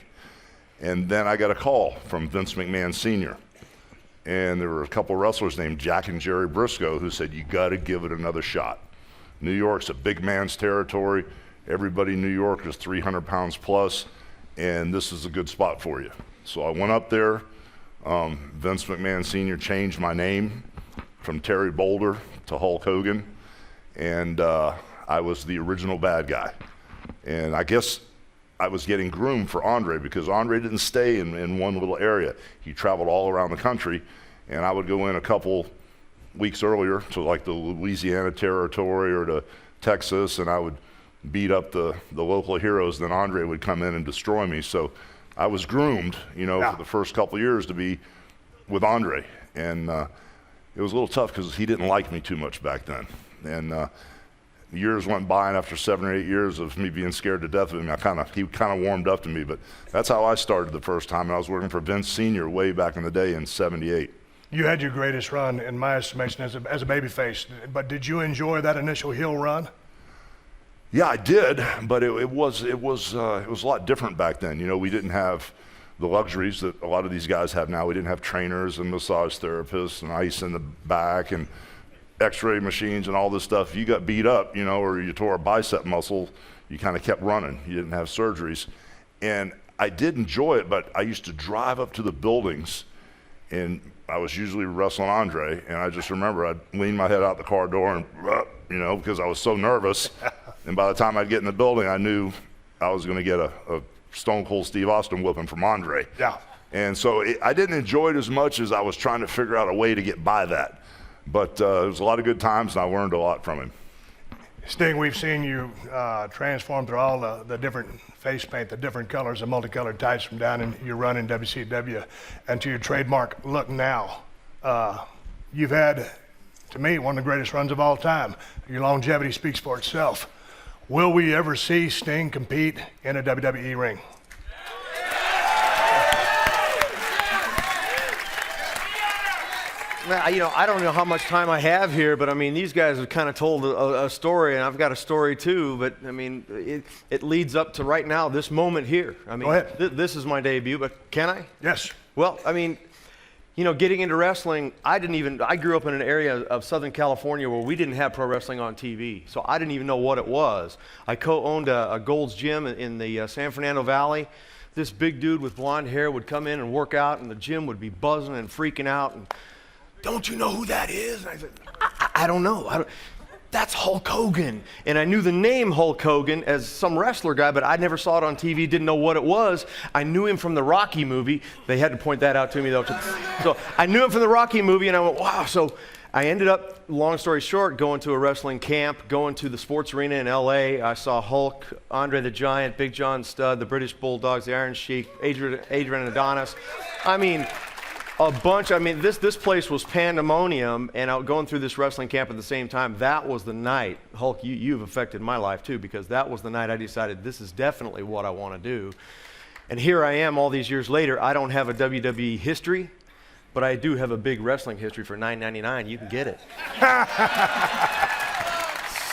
And then I got a call from Vince McMahon Sr. And there were a couple of wrestlers named Jack and Jerry Briscoe who said, you got to give it another shot. New York's a big man's territory. Everybody in New York is 300 pounds plus. And this is a good spot for you. So I went up there. Vince McMahon Sr. changed my name from Terry Boulder to Hulk Hogan. And I was the original bad guy. And I guess I was getting groomed for Andre, because Andre didn't stay in one little area. He traveled all around the country. And I would go in a couple weeks earlier to like the Louisiana territory or to Texas, and I would beat up the local heroes, then Andre would come in and destroy me. So I was groomed, for the first couple of years to be with Andre. And it was a little tough because he didn't like me too much back then. And years went by, and after 7 or 8 years of me being scared to death of him, he kind of warmed up to me. But that's how I started the first time. And I was working for Vince Sr. way back in the day in '78. You had your greatest run, in my estimation, as a babyface. But did you enjoy that initial heel run? Yeah, I did, but it was a lot different back then. We didn't have the luxuries that a lot of these guys have now. We didn't have trainers and massage therapists and ice in the back and x-ray machines and all this stuff. If you got beat up, or you tore a bicep muscle, you kind of kept running. You didn't have surgeries. And I did enjoy it, but I used to drive up to the buildings, and I was usually wrestling Andre, and I just remember I'd lean my head out the car door and, because I was so nervous. And by the time I'd get in the building, I knew I was going to get a Stone Cold Steve Austin whooping from Andre. Yeah. And so I didn't enjoy it as much as I was trying to figure out a way to get by that. But it was a lot of good times, and I learned a lot from him. Sting, we've seen you transform through all the different face paint, the different colors, the multicolored types from down in your run in WCW and to your trademark look now. You've had To me, one of the greatest runs of all time. Your longevity speaks for itself. Will we ever see Sting compete in a WWE ring? You know, I don't know how much time I have here, but I mean, these guys have kind of told a story, and I've got a story too. But I mean, it leads up to right now, this moment here. I mean, Go ahead. This is my debut, but can I? Yes. Well, I mean, you know, getting into wrestling, I grew up in an area of Southern California where we didn't have pro wrestling on TV, so I didn't even know what it was. I co-owned a Gold's Gym in the San Fernando Valley. This big dude with blonde hair would come in and work out, and the gym would be buzzing and freaking out. And, don't you know who that is? And I said, I don't know. That's Hulk Hogan. And I knew the name Hulk Hogan as some wrestler guy, but I never saw it on TV, didn't know what it was. I knew him from the Rocky movie. They had to point that out to me, though. So I knew him from the Rocky movie, and I went, wow. So I ended up, long story short, going to a wrestling camp, going to the sports arena in L.A. I saw Hulk, Andre the Giant, Big John Studd, the British Bulldogs, the Iron Sheik, Adrian Adonis. I mean, a bunch. I mean, this place was pandemonium, and out going through this wrestling camp at the same time, that was the night. Hulk, you've affected my life too, because that was the night I decided this is definitely what I want to do. And here I am all these years later. I don't have a WWE history, but I do have a big wrestling history for $9.99. You can get it.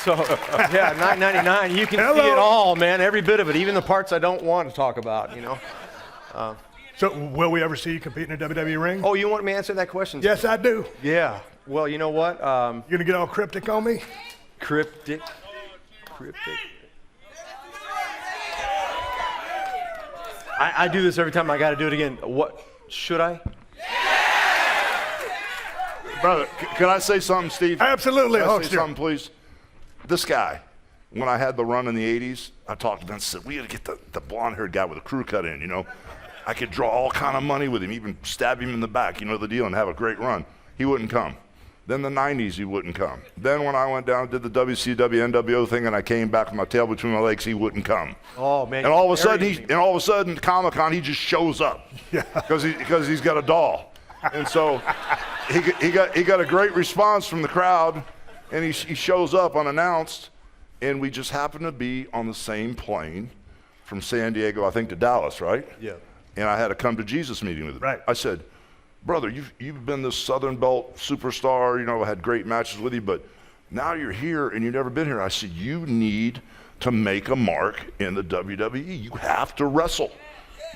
So, yeah, $9.99. You can see it all, man, every bit of it, even the parts I don't want to talk about, you know. So will we ever see you compete in a WWE ring? Oh, you want me to answer that question? Yes, I do. Yeah. Well, you know what? You gonna get all cryptic on me? Cryptic. I do this every time. I got to do it again. What should I? Brother, can I say something, Steve? Absolutely, Can I say something, please? This guy, when I had the run in the 80s, I talked to him and said, we got to get the blonde-haired guy with a crew cut in, you know. I could draw all kind of money with him, even stab him in the back, you know the deal, and have a great run. He wouldn't come. Then the 90s, he wouldn't come. Then when I went down and did the WCW NWO thing and I came back with my tail between my legs, he wouldn't come. Oh, man. And all of a sudden, Comic-Con, he just shows up. Yeah. Because he's got a doll. And so he got a great response from the crowd, and he shows up unannounced, and we just happened to be on the same plane from San Diego, I think, to Dallas, right? Yeah. And I had a come to Jesus meeting with him. Right. I said, brother, you've been this Southern Belt superstar, you know, I had great matches with you, but now you're here and you've never been here. I said, you need to make a mark in the WWE. You have to wrestle.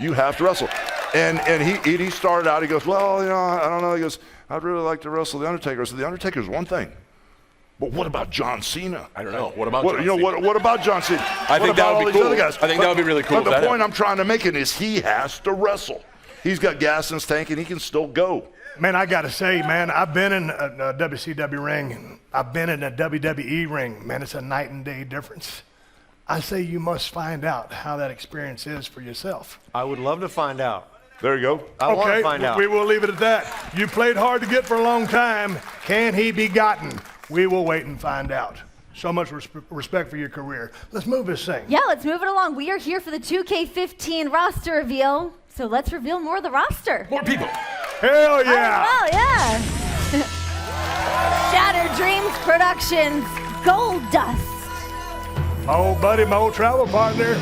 You have to wrestle. And he started out, he goes, well, you know, I don't know. He goes, I'd really like to wrestle The Undertaker. I said, The Undertaker's one thing. But what about John Cena? I don't know. What about John Cena? What about John Cena? I think that would be cool. I think that would be really cool. But the point I'm trying to make is he has to wrestle. He's got gas in his tank and he can still go. Man, I got to say, man, I've been in a WCW ring. I've been in a WWE ring. Man, it's a night and day difference. I say you must find out how that experience is for yourself. I would love to find out. There you go. I want to find out. We will leave it at that. You played hard to get for a long time. Can he be gotten? We will wait and find out. So much respect for your career. Let's move this thing. Yeah, let's move it along. We are here for the 2K15 roster reveal. So let's reveal more of the roster. More people. Hell yeah. Oh, yeah. Shattered Dreams Productions, Gold Dust. My old buddy, my old travel partner,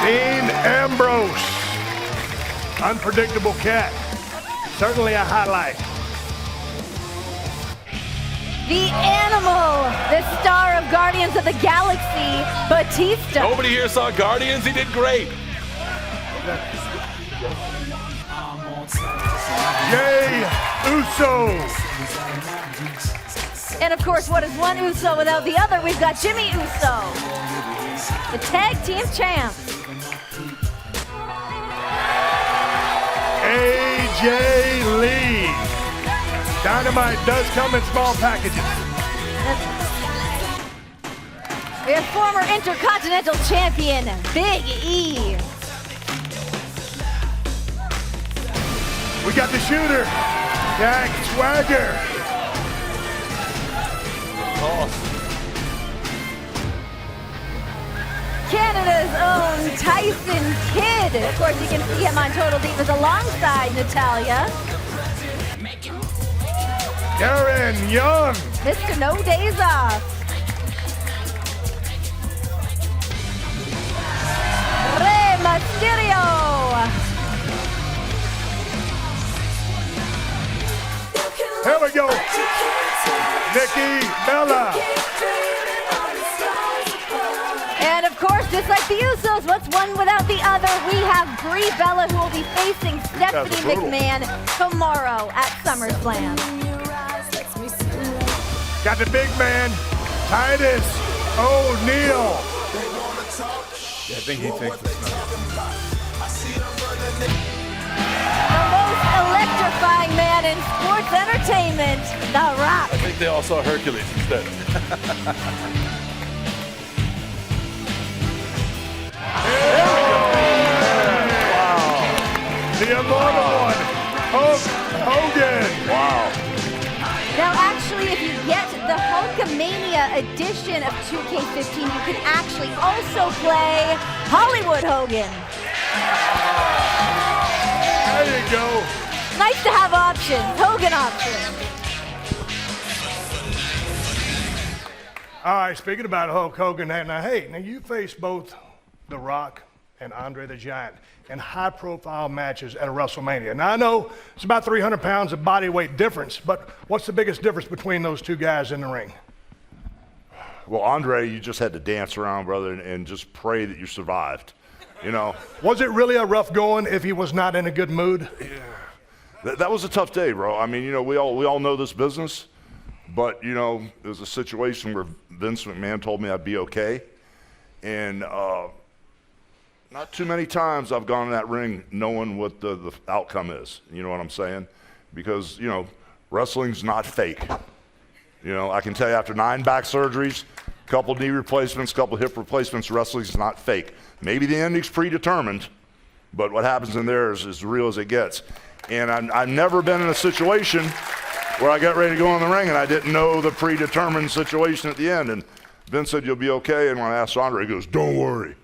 Dean Ambrose. Unpredictable cat. Certainly a highlight. The Animal, the star of Guardians of the Galaxy, Batista. Nobody here saw Guardians. He did great. Jey Uso. And of course, what is one Uso without the other? We've got Jimmy Uso, the tag team champs. AJ Lee. Dynamite does come in small packages. We have former Intercontinental Champion, Big E. We got the shooter, Jack Swagger. Canada's own Tyson Kidd. Of course, you can see him on Total Divas alongside Natalya. Darren Young. Mr. No Days Off. Rey Mysterio. Here we go. Nikki Bella. And of course, just like the Usos, what's one without the other? We have Brie Bella, who will be facing Stephanie McMahon tomorrow at SummerSlam. Got the big man, Titus O'Neil. Yeah, I think he thinks it's not. The most electrifying man in sports entertainment, The Rock. I think they all saw Hercules instead. The immortal one, Hulk Hogan. Wow. Now, actually, if you get the Hulkamania edition of 2K15, you can actually also play Hollywood Hogan. There you go. Nice to have options, Hogan options. All right, speaking about Hulk Hogan, now you face both The Rock and Andre the Giant in high-profile matches at a WrestleMania. Now, I know it's about 300 pounds of body weight difference, but what's the biggest difference between those two guys in the ring? Well, Andre, you just had to dance around, brother, and just pray that you survived. You know. Was it really a rough going if he was not in a good mood? Yeah. That was a tough day, bro. I mean, you know, we all know this business, but, you know, it was a situation where Vince McMahon told me I'd be okay. And not too many times I've gone in that ring knowing what the outcome is. You know what I'm saying? Because, you know, wrestling's not fake. You know, I can tell you after 9 back surgeries, couple knee replacements, couple hip replacements, wrestling's not fake. Maybe the ending's predetermined, but what happens in there is as real as it gets. And I've never been in a situation where I got ready to go in the ring and I didn't know the predetermined situation at the end. And Vince said, "You'll be okay." And when I asked Andre, he goes, "Don't worry."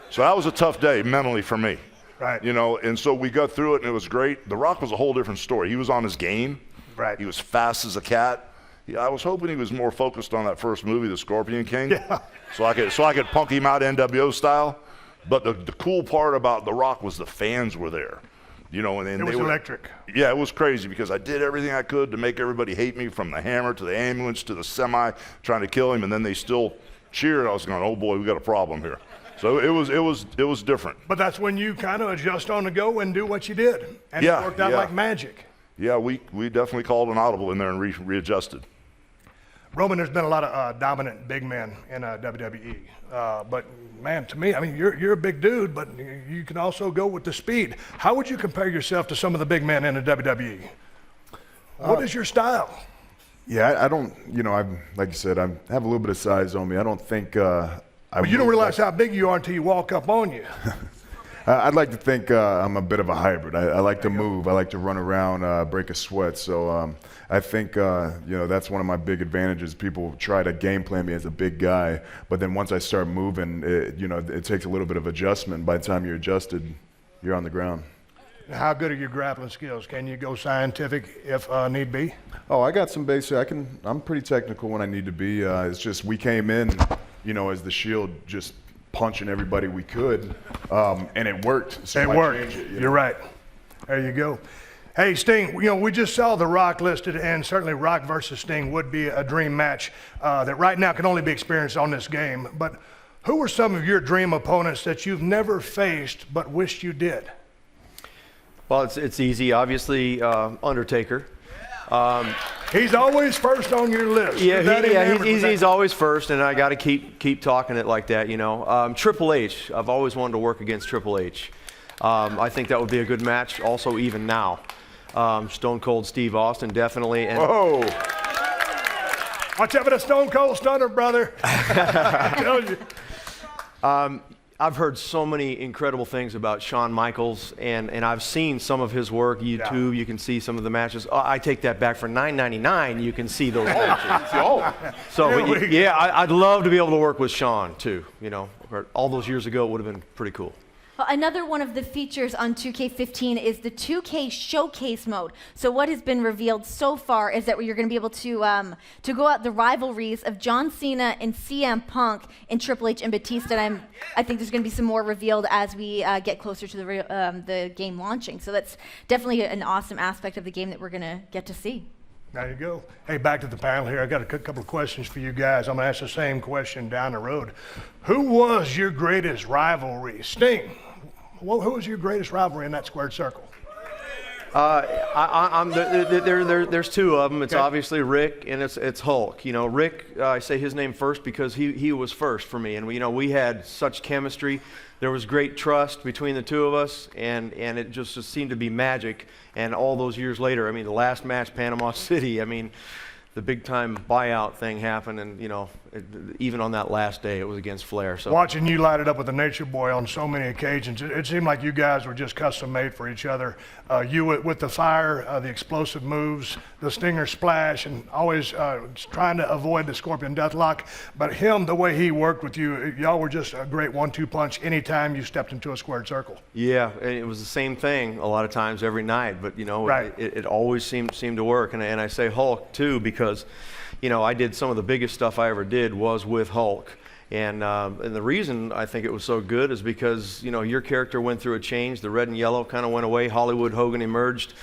So that was a tough day mentally for me. Right. You know, and so we got through it and it was great. The Rock was a whole different story. He was on his game. Right. He was fast as a cat. I was hoping he was more focused on that first movie, The Scorpion King. Yeah. So I could punk him out NWO style. But the cool part about The Rock was the fans were there. You know, and It was electric. Yeah, it was crazy because I did everything I could to make everybody hate me, from the hammer to the ambulance to the semi, trying to kill him, and then they still cheered. I was going, "Oh boy, we got a problem here." So it was different. But that's when you kind of adjust on the go and do what you did, and it worked out like magic. Yeah, we definitely called an audible in there and readjusted. Roman, there's been a lot of dominant big men in WWE, but man, to me, I mean, you're a big dude, but you can also go with the speed. How would you compare yourself to some of the big men in the WWE? What is your style? Yeah, I don't, you know, I'm like you said, I have a little bit of size on me. I don't think But you don't realize how big you are until you walk up on you. I'd like to think I'm a bit of a hybrid. I like to move. I like to run around, break a sweat. So I think, you know, that's one of my big advantages. People try to game plan me as a big guy, but then once I start moving, you know, it takes a little bit of adjustment. By the time you're adjusted, you're on the ground. How good are your grappling skills? Can you go scientific if need be? Oh, I got some basic. I'm pretty technical when I need to be. It's just we came in, you know, as the Shield, just punching everybody we could, and it worked. So it worked. You're right. There you go. Hey, Sting, you know, we just saw The Rock listed, and certainly Rock versus Sting would be a dream match that right now can only be experienced on this game. But who were some of your dream opponents that you've never faced but wished you did? Well, it's easy. Obviously, Undertaker. He's always first on your list. He's always first, and I got to keep talking it like that, you know. Triple H. I've always wanted to work against Triple H. I think that would be a good match. Also, even now, Stone Cold Steve Austin definitely. And whoa! Watch out for the Stone Cold Stunner, brother. I tell you. I've heard so many incredible things about Shawn Michaels, and I've seen some of his work. YouTube, you can see some of the matches. I take that back. For $9.99, you can see those matches. So, yeah, I'd love to be able to work with Shawn, too. You know, all those years ago, it would have been pretty cool. Well, another one of the features on 2K15 is the 2K Showcase mode. So what has been revealed so far is that you're going to be able to go out the rivalries of John Cena and CM Punk and Triple H and Batista. And I think there's going to be some more revealed as we get closer to the game launching. So that's definitely an awesome aspect of the game that we're going to get to see. There you go. Hey, back to the panel here. I got a couple of questions for you guys. I'm going to ask the same question down the road. Who was your greatest rivalry? Sting, who was your greatest rivalry in that squared circle? There's two of them. It's Okay. obviously Rick and it's Hulk. You know, Rick, I say his name first because he was first for me, and we had such chemistry. There was great trust between the two of us, and it just seemed to be magic. And all those years later, I mean, the last match, Panama City, I mean, the big time buyout thing happened, and even on that last day, it was against Flair. So Watching you light it up with the Nature Boy on so many occasions, it seemed like you guys were just custom made for each other. You with the fire, the explosive moves, the Stinger splash, and always trying to avoid the Scorpion Deathlock. But him, the way he worked with you, y'all were just a great 1-2 punch anytime you stepped into a squared circle. yeah, and it was the same thing a lot of times every night, but Right. it always seemed to work. And I say Hulk too because I did some of the biggest stuff I ever did was with Hulk. And the reason I think it was so good is because, your character went through a change. The red and yellow kind of went away. Hollywood Hogan emerged,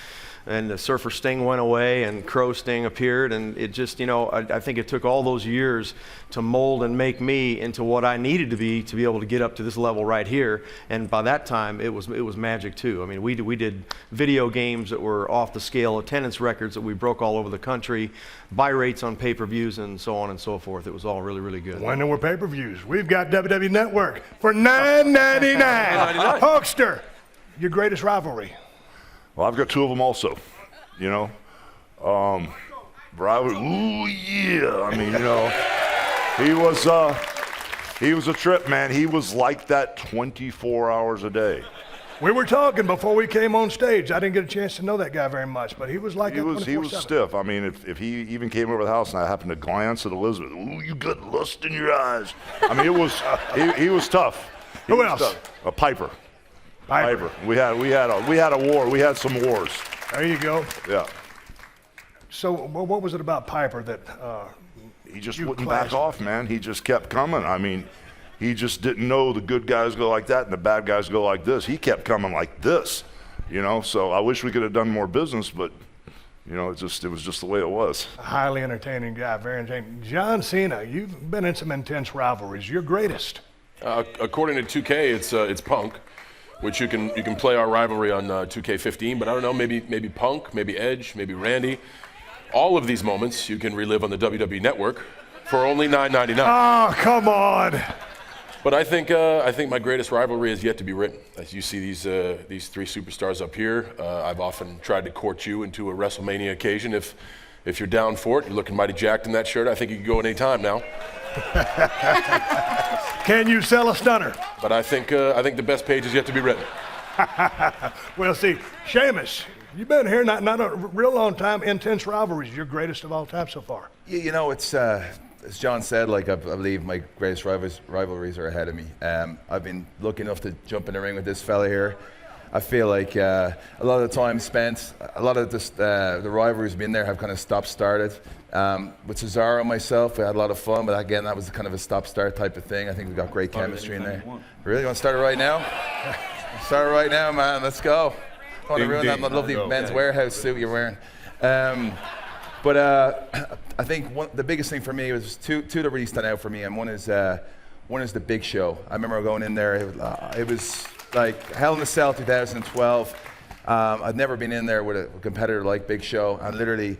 and the Surfer Sting went away, and Crow Sting appeared. And it just, I think it took all those years to mold and make me into what I needed to be able to get up to this level right here. And by that time, it was magic too. I mean, we did video games that were off the scale, attendance records that we broke all over the country, buy rates on pay-per-views, and so on and so forth. It was all really, really good. When there were pay-per-views, we've got WWE Network for $9.99. Hulkster, your greatest rivalry? Well, I've got two of them also, rivalry, ooh, yeah. I mean, he was a trip, man. He was like that 24 hours a day. We were talking before we came on stage. I didn't get a chance to know that guy very much, but he was like He was stiff. I mean, if he even came over the house and I happened to glance at Elizabeth, ooh, you got lust in your eyes. I mean, it was he was tough. Who else? Piper. We had a war. We had some wars. There you go. Yeah. So what was it about Piper that He just you wouldn't clashed? back off, man. He just kept coming. I mean, he just didn't know the good guys go like that and the bad guys go like this. He kept coming like this, So I wish we could have done more business, but it was just the way it was. a highly entertaining guy, very entertaining. John Cena, you've been in some intense rivalries. Your greatest? According to 2K, it's Punk, which you can play our rivalry on 2K15. But I don't know, maybe Punk, maybe Edge, maybe Randy. All of these moments you can relive on the WWE Network for only $9.99. Oh, come on. But I think my greatest rivalry is yet to be written. As you see these three superstars up here, I've often tried to court you into a WrestleMania occasion. If you're down for it, you're looking mighty jacked in that shirt. I think you can go at any time now. Can you sell a stunner? But I think the best page is yet to be written. Well, see, Sheamus, you've been here not a real long time. Intense rivalries, your greatest of all time so far. It's as John said, I believe my greatest rivalries are ahead of me. I've been lucky enough to jump in the ring with this fella here. I feel like a lot of the time spent, a lot of the rivalries being there have kind of stop-started. With Cesaro and myself, we had a lot of fun, but again, that was kind of a stop-start type of thing. I think we got great chemistry in there. Really? You want to start it right now? Start it right now, man. Let's go. I want to ruin that lovely Men's Warehouse suit you're wearing. But I think the biggest thing for me was two that really stand out for me, and one is the Big Show. I remember going in there. It was like Hell in a Cell 2012. I'd never been in there with a competitor like Big Show, and literally,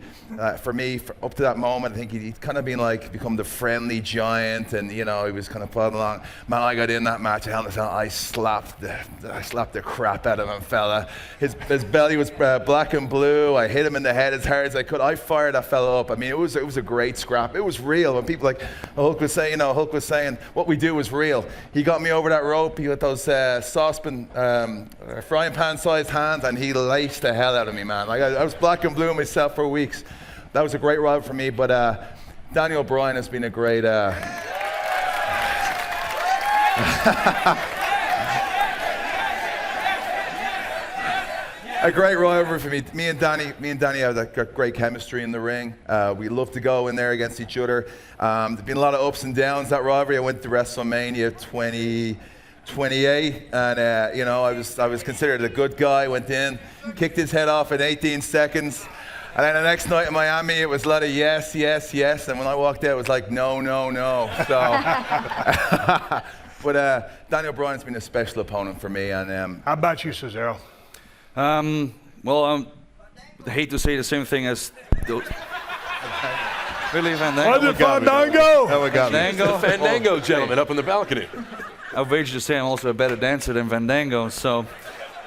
for me, up to that moment, I think he'd kind of become the friendly giant, and he was kind of plodding along. Man, I got in that match at Hell in a Cell. I slapped the crap out of him, fella. His belly was black and blue. I hit him in the head as hard as I could. I fired that fella up. I mean, it was a great scrap. It was real. When people Hulk was saying, what we do is real. He got me over that rope. He got those saucepan, frying pan-sized hands, and he laced the hell out of me, man. I was black and blue myself for weeks. That was a great ride for me, but Daniel Bryan has been a great... A great rivalry for me. Me and Danny have that great chemistry in the ring. We love to go in there against each other. There's been a lot of ups and downs, that rivalry. I went to WrestleMania 28, and you know, I was considered a good guy. Went in, kicked his head off in 18 seconds. And then the next night in Miami, it was a lot of yes, yes, yes. And when I walked out, it was like, no, no, no. So, but Daniel Bryan's been a special opponent for me. And how about you, Cesaro? Well, I hate to say the same thing as those. Really, Fandango? Was it Fandango? Fandango? The Fandango gentleman up on the balcony. I've waged to say I'm also a better dancer than Fandango. So,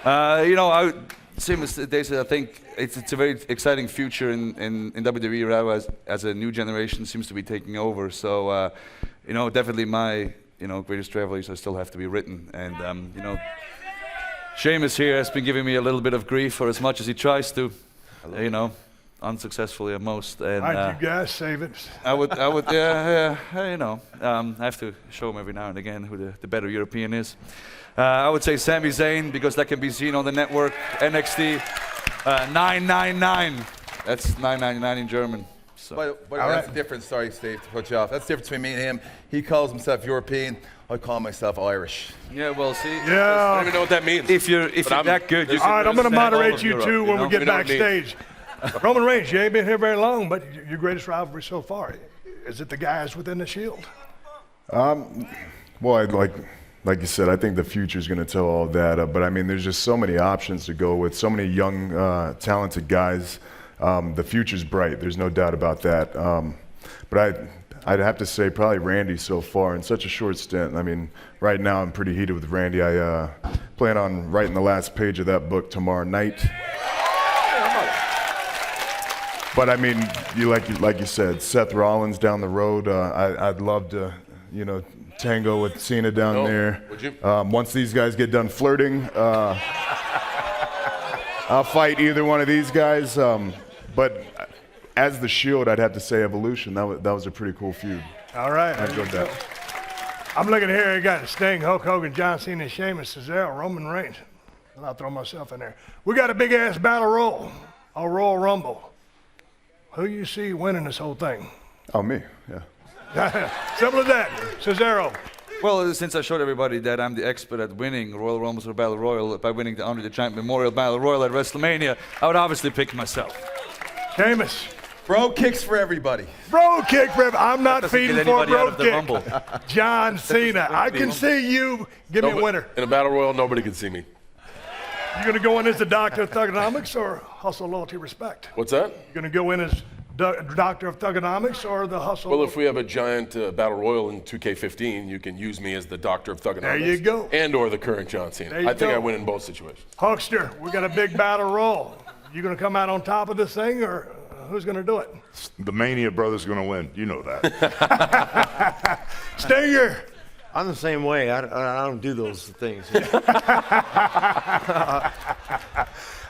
you know, same as they said, I think it's a very exciting future in WWE now as a new generation seems to be taking over. So, you know, definitely my greatest travelers I still have to be written. And, you know, Sheamus here has been giving me a little bit of grief for as much as he tries to, you know, unsuccessfully at most. And Why'd you guys save it? I would, yeah, you know, I have to show him every now and again who the better European is. I would say Sami Zayn, because that can be seen on the network, NXT 999. That's 999 in German. So. But that's the difference, sorry Steve to put you off. That's the difference between me and him. He calls himself European, I call myself Irish. Yeah, well, see. Yeah. I don't even know what that means. If you're that good, you all right, I'm going to moderate you Europe, too when we get backstage. Roman Reigns, you ain't been here very long, but your greatest rivalry so far, is it the guys within the Shield? Well, like you said, I think the future's going to tell all that. But I mean, there's just so many options to go with, so many young, talented guys. The future's bright. There's no doubt about that. But I'd have to say probably Randy so far in such a short stint. I mean, right now I'm pretty heated with Randy. I plan on writing the last page of that book tomorrow night. But I mean, like you said, Seth Rollins down the road. I'd love to, you know, tango with Cena down there. Would you? Once these guys get done flirting, I'll fight either one of these guys. But as the Shield, I'd have to say Evolution. That was a pretty cool feud. All right. I enjoyed that. I'm looking here. You got Sting, Hulk Hogan, John Cena, Sheamus, Cesaro, Roman Reigns. And I'll throw myself in there. We got a big ass battle royal, a Royal Rumble. Who you see winning this whole thing? Oh, me. Yeah. Simple as that. Cesaro. Well, since I showed everybody that I'm the expert at winning Royal Rumbles or Battle Royal by winning the Andre the Giant Memorial Battle Royal at WrestleMania, I would obviously pick myself. Sheamus. Bro kicks for everybody. Bro kick for everybody. I'm not feeding for a bro kick. Rumble. John Cena. I can see you. Give me a winner. In a battle royal, nobody can see me. You going to go in as the Doctor of Thugonomics or Hustle, Loyalty, Respect? What's that? You going to go in as Doctor of Thugonomics or the Hustle? Well, if we have a giant battle royal in 2K15, you can use me as the Doctor of Thugonomics. There you go. And or the current John Cena. I think I win in both situations. Huckster, we got a big battle royal. You going to come out on top of this thing or who's going to do it? The Mania brother's going to win. You know that. Stinger. I'm the same way. I don't do those things. Hey,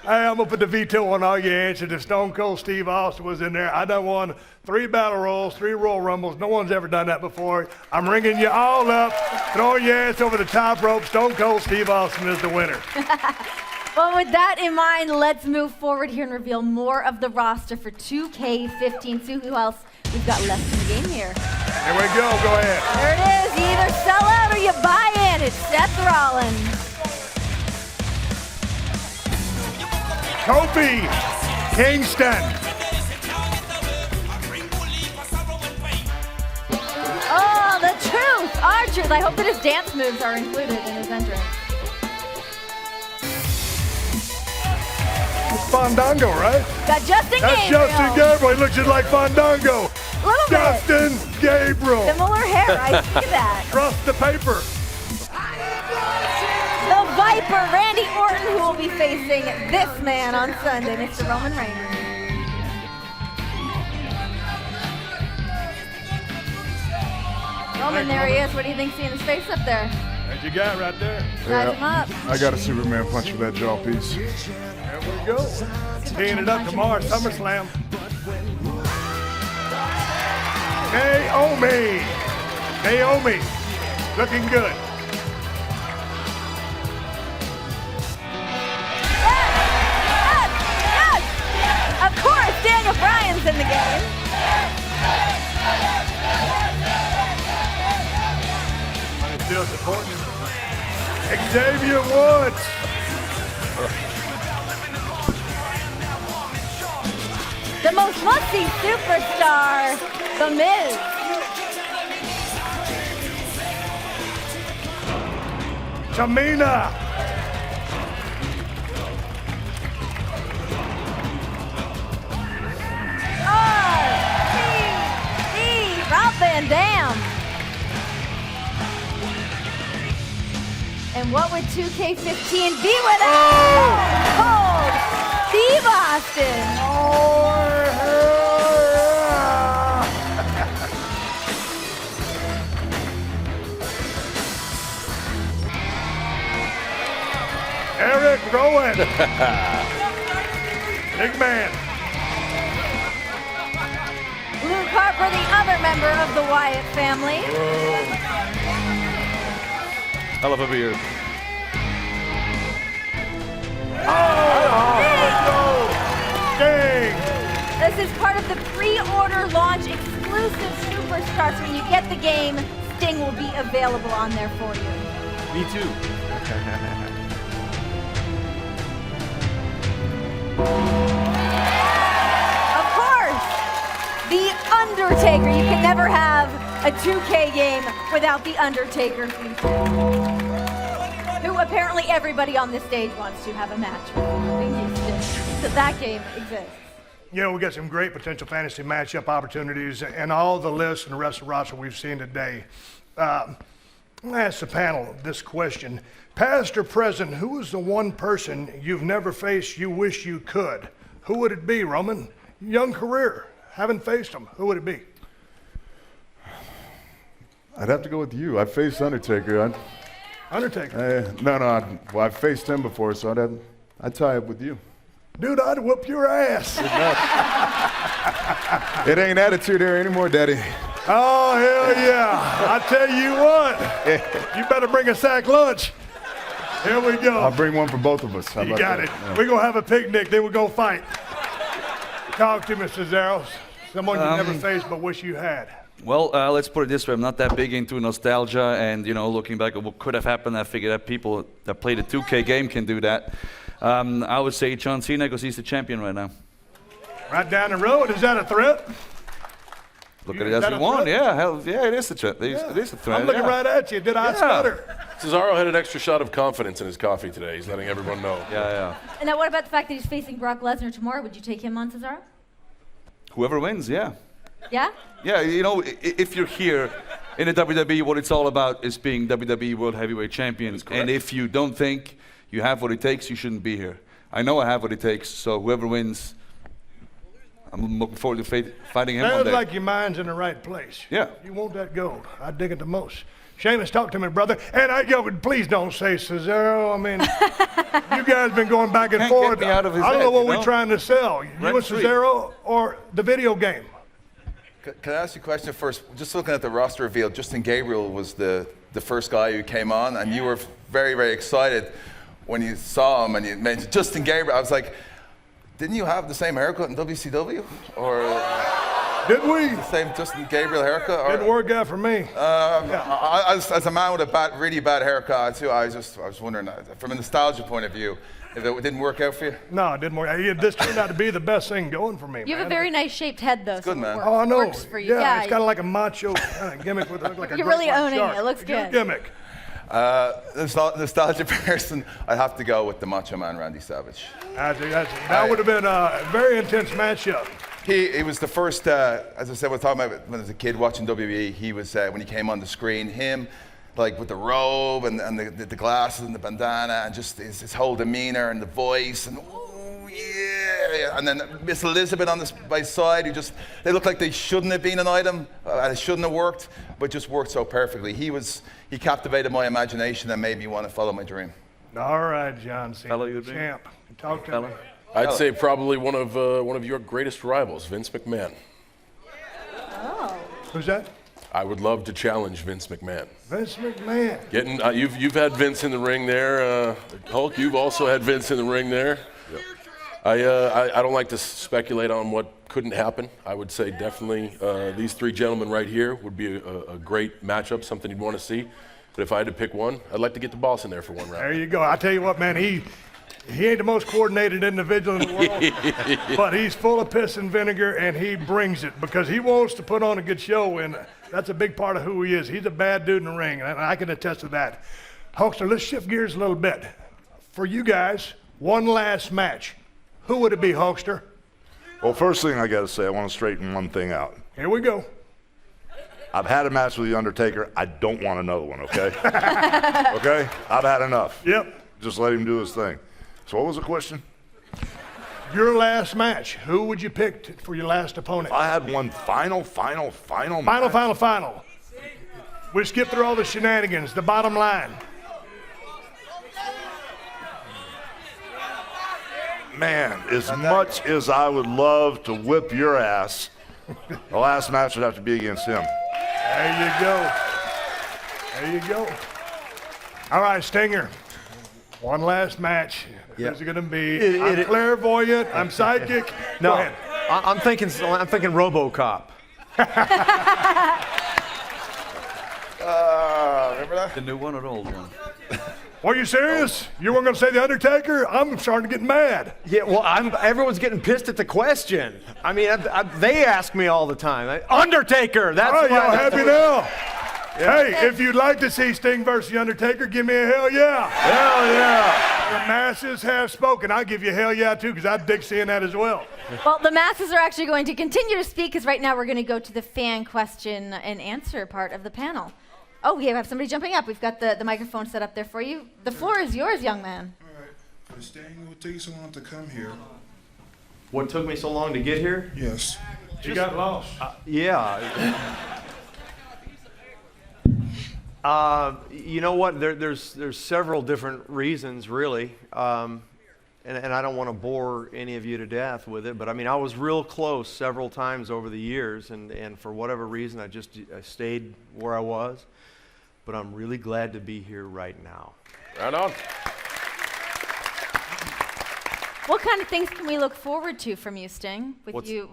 I'm going to put the veto on all your answers. If Stone Cold Steve Austin was in there, I done won 3 Battle Royals, 3 Royal Rumbles. No one's ever done that before. I'm ringing you all up, throwing your ass over the top rope. Stone Cold Steve Austin is the winner. Well, with that in mind, let's move forward here and reveal more of the roster for 2K15. See who else we've got left in the game here. Here we go. Go ahead. There it is. You either sell out or you buy in. It's Seth Rollins. Kofi Kingston. Oh, the truth. Our truth. I hope that his dance moves are included in his entrance. It's Fandango, right? Got Justin That's Gabriel. Justin Gabriel. He looks just like Fandango. A little Justin Gabriel. Similar hair. I see that. Trust the paper. The Viper, Randy Orton, who will be facing this man on Sunday, Mr. Roman Reigns. Roman, there he is. What do you think seeing his face up there? What you got right there? Size him up. I got a Superman punch for that jaw piece. There we go. Teeing it up tomorrow at SummerSlam. Naomi. Looking good. is in the game. Still supporting Xavier Woods. The most must-see superstar, The Miz. Tamina. Rob Van Dam. And what would 2K15 be without Cold Steve Austin? Eric Rowan. Big man. Luke Harper, the other member of the Wyatt family. Hell of a beer. Dang. This is part of the pre-order launch exclusive superstars. When you get the game, Sting will be available on there for you. Me too. Of course, The Undertaker. You can never have a 2K game without The Undertaker feature. Who apparently everybody on this stage wants to have a match with. So that game exists. You know, we got some great potential fantasy matchup opportunities and all the lists and the rest of the roster we've seen today. I'm going to ask the panel this question. Past or present, who is the one person you've never faced you wish you could? Who would it be, Roman? Young career, haven't faced him. Who would it be? I'd have to go with you. I faced Undertaker. Undertaker? No. Well, I've faced him before, so I'd tie up with you. Dude, I'd whoop your ass. It ain't attitude here anymore, Daddy. Oh, hell yeah. I tell you what, you better bring a sack lunch. Here we go. I'll bring one for both of us. How You about got that? it. Yeah. We're going to have a picnic, then we're going to fight. Talk to me, Cesaros. Someone you never faced but wish you had. Well, let's put it this way. I'm not that big into nostalgia and, looking back at what could have happened. I figured that people that play the 2K game can do that. I would say John Cena because he's the champion right now. Right down the road, is that a threat? Look at it as you want. Yeah, hell, yeah, it is a threat. It is a threat. I'm looking right at you. Did I stutter? Cesaro had an extra shot of confidence in his coffee today. He's letting everyone know. Yeah. And now what about the fact that he's facing Brock Lesnar tomorrow? Would you take him on, Cesaro? Whoever wins, yeah. Yeah? Yeah, if you're here in the WWE, what it's all about is being WWE World Heavyweight Champion. And if you don't think you have what it takes, you shouldn't be here. I know I have what it takes, so whoever wins, I'm looking forward to fighting him one Sounds day. like your mind's in the right place. Yeah. You want that gold. I dig it the most. Sheamus, talk to me, brother. And please don't say Cesaro. I mean, you guys been going back and Can't forth. get me out of his I don't head, know what you know? we're trying to sell. You and Cesaro or the video game? Can I ask you a question first? Just looking at the roster reveal, Justin Gabriel was the first guy who came on, and you were very, very excited when you saw him and you mentioned Justin Gabriel. I was like, didn't you have the same haircut in WCW? Or did we? The same Justin Gabriel haircut? Or, Didn't work out for me. as a man with a really bad haircut too, I was wondering, from a nostalgia point of view, if it didn't work out for you? No, it didn't work. This turned out to be the best thing going for me. You have a very nice shaped head, though. Good, man. Oh, I know. Works for you. Yeah, it's kind of like a macho kind of gimmick with like a You're really great white owning shark. it. It looks It's a good. Gimmick. Nostalgia person, I'd have to go with the Macho Man, Randy Savage. That would have been a very intense matchup. He was the first, as I said, we were talking about when I was a kid watching WWE, he was, when he came on the screen, him, like with the robe and the glasses and the bandana and just his whole demeanor and the voice and ooh, yeah. And then Miss Elizabeth on by his side, they looked like they shouldn't have been an item, it shouldn't have worked, but just worked so perfectly. He captivated my imagination and made me want to follow my dream. All right, John Cena. Fellow you'd be? Champ. Talk to me. I'd say probably one of your greatest rivals, Vince McMahon. Oh. Who's that? I would love to challenge Vince McMahon. Vince McMahon. You've had Vince in the ring there, Hulk. You've also had Vince in the ring there. I don't like to speculate on what couldn't happen. I would say definitely these three gentlemen right here would be a great matchup, something you'd want to see. But if I had to pick one, I'd like to get the boss in there for one round. There you go. I tell you what, man, he ain't the most coordinated individual in the world, but he's full of piss and vinegar, and he brings it because he wants to put on a good show, and that's a big part of who he is. He's a bad dude in the ring, and I can attest to that. Hulkster, let's shift gears a little bit. For you guys, one last match. Who would it be, Hulkster? Well, first thing I got to say, I want to straighten one thing out. Here we go. I've had a match with The Undertaker. I don't want another one, okay? Okay? I've had enough. Yep. Just let him do his thing. So what was the question? Your last match. Who would you pick for your last opponent? If I had one final match. Final. We skip through all the shenanigans. The bottom line. Man, as much as I would love to whip your ass, the last match would have to be against him. There you go. There you go. All right, Stinger. One last match. Yep. Who's it going to be? I'm clairvoyant. I'm psychic. No, Go ahead. I'm thinking RoboCop. Remember that? The new one or the old one? Are you serious? You weren't going to say The Undertaker? I'm starting to get mad. Yeah, well, everyone's getting pissed at the question. I mean, they ask me all the time. Undertaker, that's all right, y'all happy now? Yeah. Hey, if you'd like to see Sting versus The Undertaker, give me a hell yeah. Hell yeah. The masses have spoken. I'll give you a hell yeah, too, because I'd dig seeing that as well. Well, the masses are actually going to continue to speak, because right now we're going to go to the fan question and answer part of the panel. Oh, we have somebody jumping up. We've got the microphone set up there for you. The floor is yours, young man. All right. Sting, what took you so long to come here? What took me so long to get here? Yes. You got lost. Yeah. You know what? There's several different reasons, really, and I don't want to bore any of you to death with it. But I mean, I was real close several times over the years, and for whatever reason, I stayed where I was. But I'm really glad to be here right now. Right on. What kind of things can we look forward to from you, Sting? With you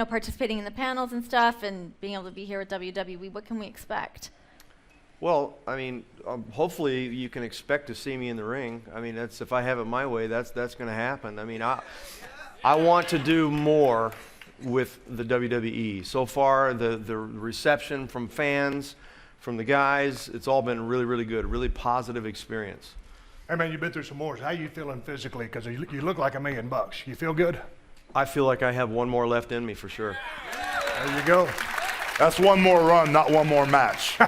participating in the panels and stuff, and being able to be here at WWE, what can we expect? Well, I mean, hopefully you can expect to see me in the ring. I mean, if I have it my way, that's going to happen. I mean, I want to do more with the WWE. So far, the reception from fans, from the guys, it's all been really, really good. Really positive experience. Hey, man, you've been through some wars. How you feeling physically? Because you look like $1 million. You feel good? I feel like I have one more left in me for sure. There you go. That's one more run, not one more match.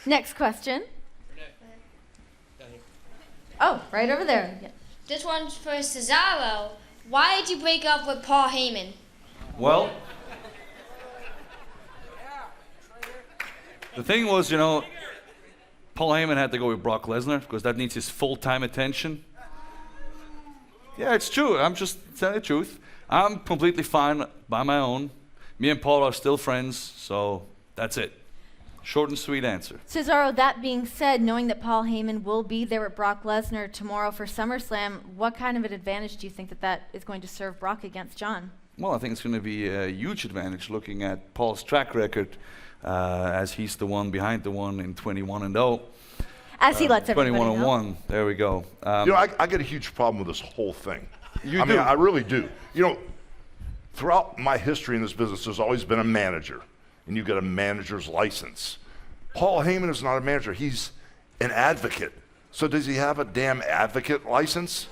Next question. Oh, right over there. Yeah. This one's for Cesaro. Why did you break up with Paul Heyman? Well, the thing was, Paul Heyman had to go with Brock Lesnar because that needs his full-time attention. Yeah, it's true. I'm just telling the truth. I'm completely fine by my own. Me and Paul are still friends, so that's it. Short and sweet answer. Cesaro, that being said, knowing that Paul Heyman will be there with Brock Lesnar tomorrow for SummerSlam, what kind of an advantage do you think that is going to serve Brock against John? Well, I think it's going to be a huge advantage looking at Paul's track record as he's the one behind the one in 21-0. As he lets everybody know. 21-1, there we go. I get a huge problem with this whole thing. I mean, I really do. Throughout my history in this business, there's always been a manager, and you get a manager's license. Paul Heyman is not a manager. He's an advocate. So does he have a damn advocate license?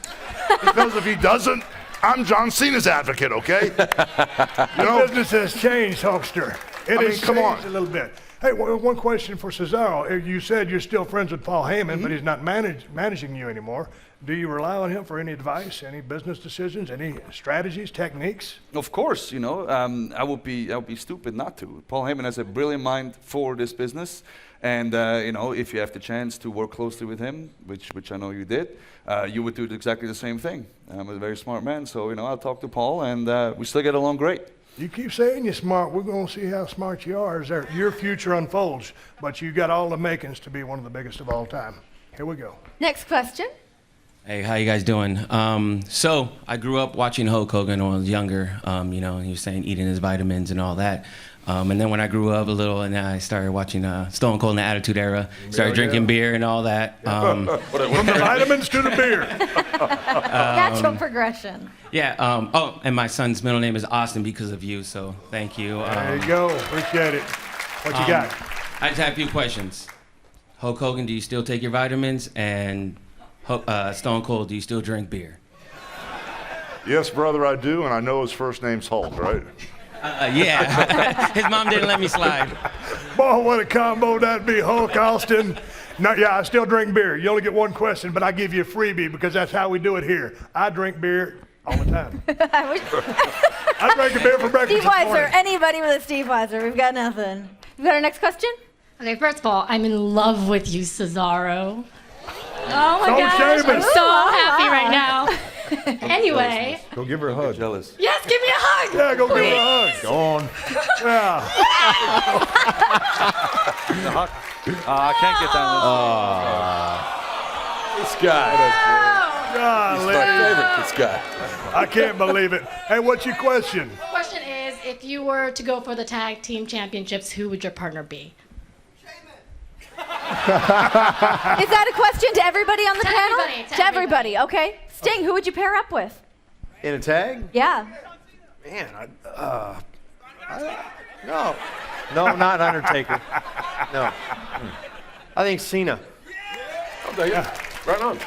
Because if he doesn't, I'm John Cena's advocate, okay? The business has changed, Hulkster. It has changed a little bit. Hey, one question for Cesaro. You said you're still friends with Paul Heyman, but he's not managing you anymore. Do you rely on him for any advice, any business decisions, any strategies, techniques? Of course, I would be stupid not to. Paul Heyman has a brilliant mind for this business, and if you have the chance to work closely with him, which I know you did, you would do exactly the same thing. I'm a very smart man, so I'll talk to Paul, and we still get along great. You keep saying you're smart. We're going to see how smart you are as your future unfolds. But you got all the makings to be one of the biggest of all time. Here we go. Next question. Hey, how you guys doing? So I grew up watching Hulk Hogan when I was younger. You know, he was saying eating his vitamins and all that. And then when I grew up a little, and I started watching Stone Cold in the Attitude Era, started drinking beer and all that. From the vitamins to the beer. Natural progression. Yeah. Oh, and my son's middle name is Austin because of you. So thank you. There you go. Appreciate it. What you got? I just have a few questions. Hulk Hogan, do you still take your vitamins? And Stone Cold, do you still drink beer? Yes, brother, I do, and I know his first name's Hulk, right? Yeah. His mom didn't let me slide. Boy, what a combo that'd be, Hulk Austin. No, yeah, I still drink beer. You only get one question, but I give you a freebie because that's how we do it here. I drink beer all the time. I drank a beer for breakfast Steve this morning. Weiser, anybody with a Steve Weiser, we've got nothing. We got our next question? Okay, first of all, I'm in love with you, Cesaro. Oh my So gosh, Sheamus. I'm so happy right now. Anyway, Go give her a hug. Jealous. yes, give me a hug. Yeah, go give please. her a hug. Go on. Yeah. I can't get down This guy. Golly. My favorite, this guy. I can't believe it. Hey, what's your question? Question is, if you were to go for the tag team championships, who would your partner be? Is that a question to everybody on the To panel? everybody, to To everybody, okay. Sting, who would you pair up with? In a tag? Yeah. Man, no. No, not Undertaker. No. I think Cena. Okay, yeah. Right on.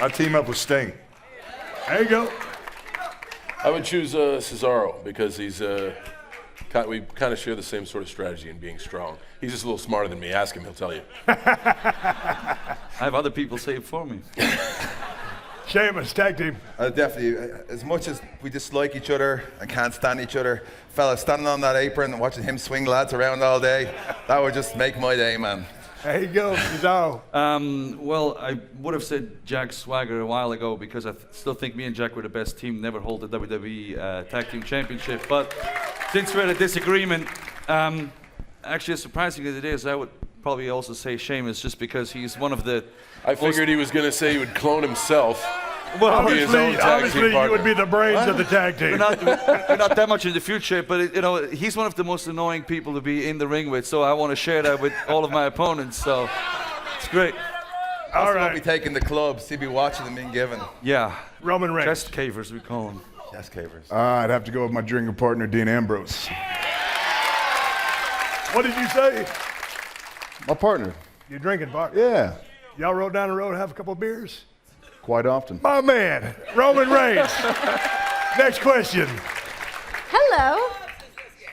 I team up with Sting. There you go. I would choose Cesaro because he's we kind of share the same sort of strategy in being strong. He's just a little smarter than me. Ask him, he'll tell you. I have other people say it for me. Sheamus, tag team. Definitely. As much as we dislike each other and can't stand each other, fella, standing on that apron and watching him swing lads around all day, that would just make my day, man. There you go, Cesaro. Well, I would have said Jack Swagger a while ago because I still think me and Jack were the best team, never hold the WWE Tag Team Championship. But since we're in a disagreement, actually as surprising as it is, I would probably also say Sheamus just because he's one of the... I figured he was going to say he would clone himself. Well, be his own tag obviously team you partner. would be the brains of the tag team. We're not that much in the future, but you know, he's one of the most annoying people to be in the ring with, so I want to share that with all of my opponents, so it's great. All We'll right. be taking the clubs, he'll be watching them being given. Yeah. Roman Reigns. Chest cavers, we call them. Chest cavers. I'd have to go with my drinking partner, Dean Ambrose. What did you say? My partner. You're drinking, partner. Yeah, Y'all rode down the road and have a couple of beers? quite often. My man, Roman Reigns. Next question. Hello.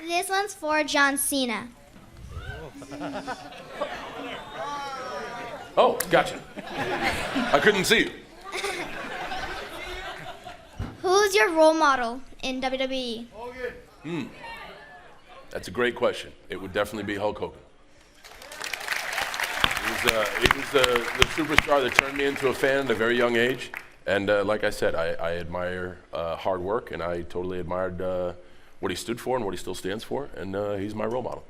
This one's for John Cena. Oh, gotcha. I couldn't see you. Who's your role model in WWE? That's a great question. It would definitely be Hulk Hogan. He was the superstar that turned me into a fan at a very young age. And like I said, I admire hard work, and I totally admired what he stood for and what he still stands for, and he's my role model.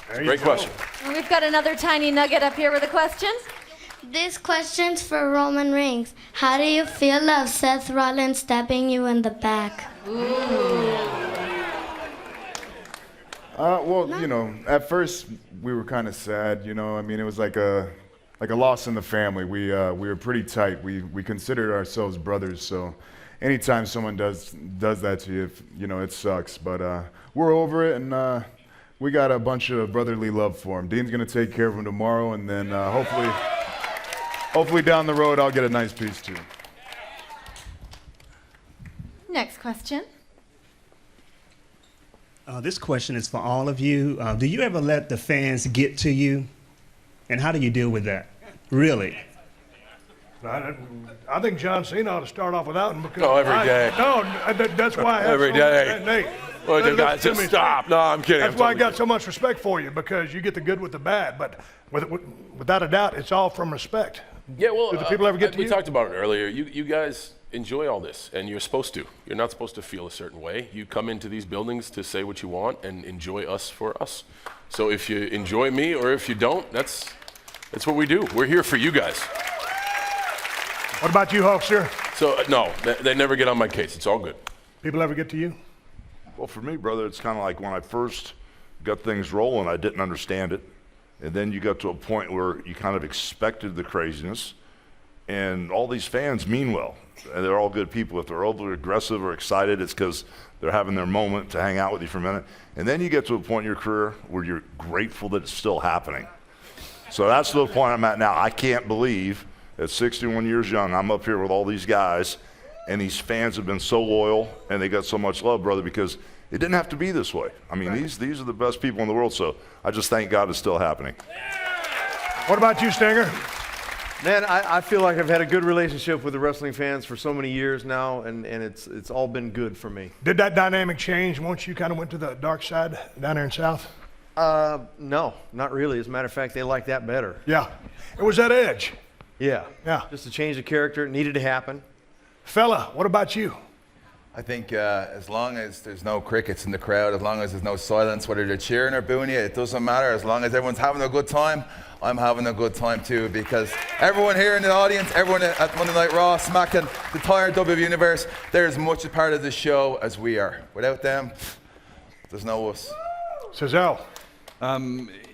Great question. And we've got another tiny nugget up here with a question. This question's for Roman Reigns. How do you feel of Seth Rollins stabbing you in the back? Well, you know, at first we were kind of sad. You know, I mean, it was like a loss in the family. We were pretty tight. We considered ourselves brothers. So, anytime someone does that to you, you know, it sucks. But we're over it, and we got a bunch of brotherly love for him. Dean's gonna take care of him tomorrow, and then hopefully down the road I'll get a nice piece too. Next question. This question is for all of you. Do you ever let the fans get to you? And how do you deal with that? Really? I think John Cena ought to start off without him because every day. That's why I have Every so day. Nate, Well, listen guys, to just me. stop. No, I'm kidding. That's I'm why I totally got so much respect for you because you get the good with the bad. But without a doubt, it's all from respect. Yeah, well, do the people ever get to we you? talked about it earlier. You guys enjoy all this, and you're supposed to. You're not supposed to feel a certain way. You come into these buildings to say what you want and enjoy us for us. So if you enjoy me or if you don't, that's what we do. We're here for you guys. What about you, Hulkster? So, no, they never get on my case. It's all good. People ever get to you? Well, for me, brother, it's kind of like when I first got things rolling, I didn't understand it. And then you got to a point where you kind of expected the craziness. And all these fans mean well. And they're all good people. If they're overly aggressive or excited, it's because they're having their moment to hang out with you for a minute. And then you get to a point in your career where you're grateful that it's still happening. So that's the point I'm at now. I can't believe at 61 years young, I'm up here with all these guys, and these fans have been so loyal, and they got so much love, brother, because it didn't have to be this way. I mean, these are the best people in the world, so I just thank God it's still happening. What about you, Stinger? Man, I feel like I've had a good relationship with the wrestling fans for so many years now, and it's all been good for me. Did that dynamic change once you kind of went to the dark side down there in South? No, not really. As a matter of fact, they like that better. Yeah. It was that edge. Yeah. Yeah. Just a change of character. It needed to happen. Fella, what about you? I think as long as there's no crickets in the crowd, as long as there's no silence, whether they're cheering or booing you, it doesn't matter. As long as everyone's having a good time, I'm having a good time too, because everyone here in the audience, everyone at Monday Night Raw, SmackDown, the entire WWE universe, they're as much a part of the show as we are. Without them, there's no us. Cesaro.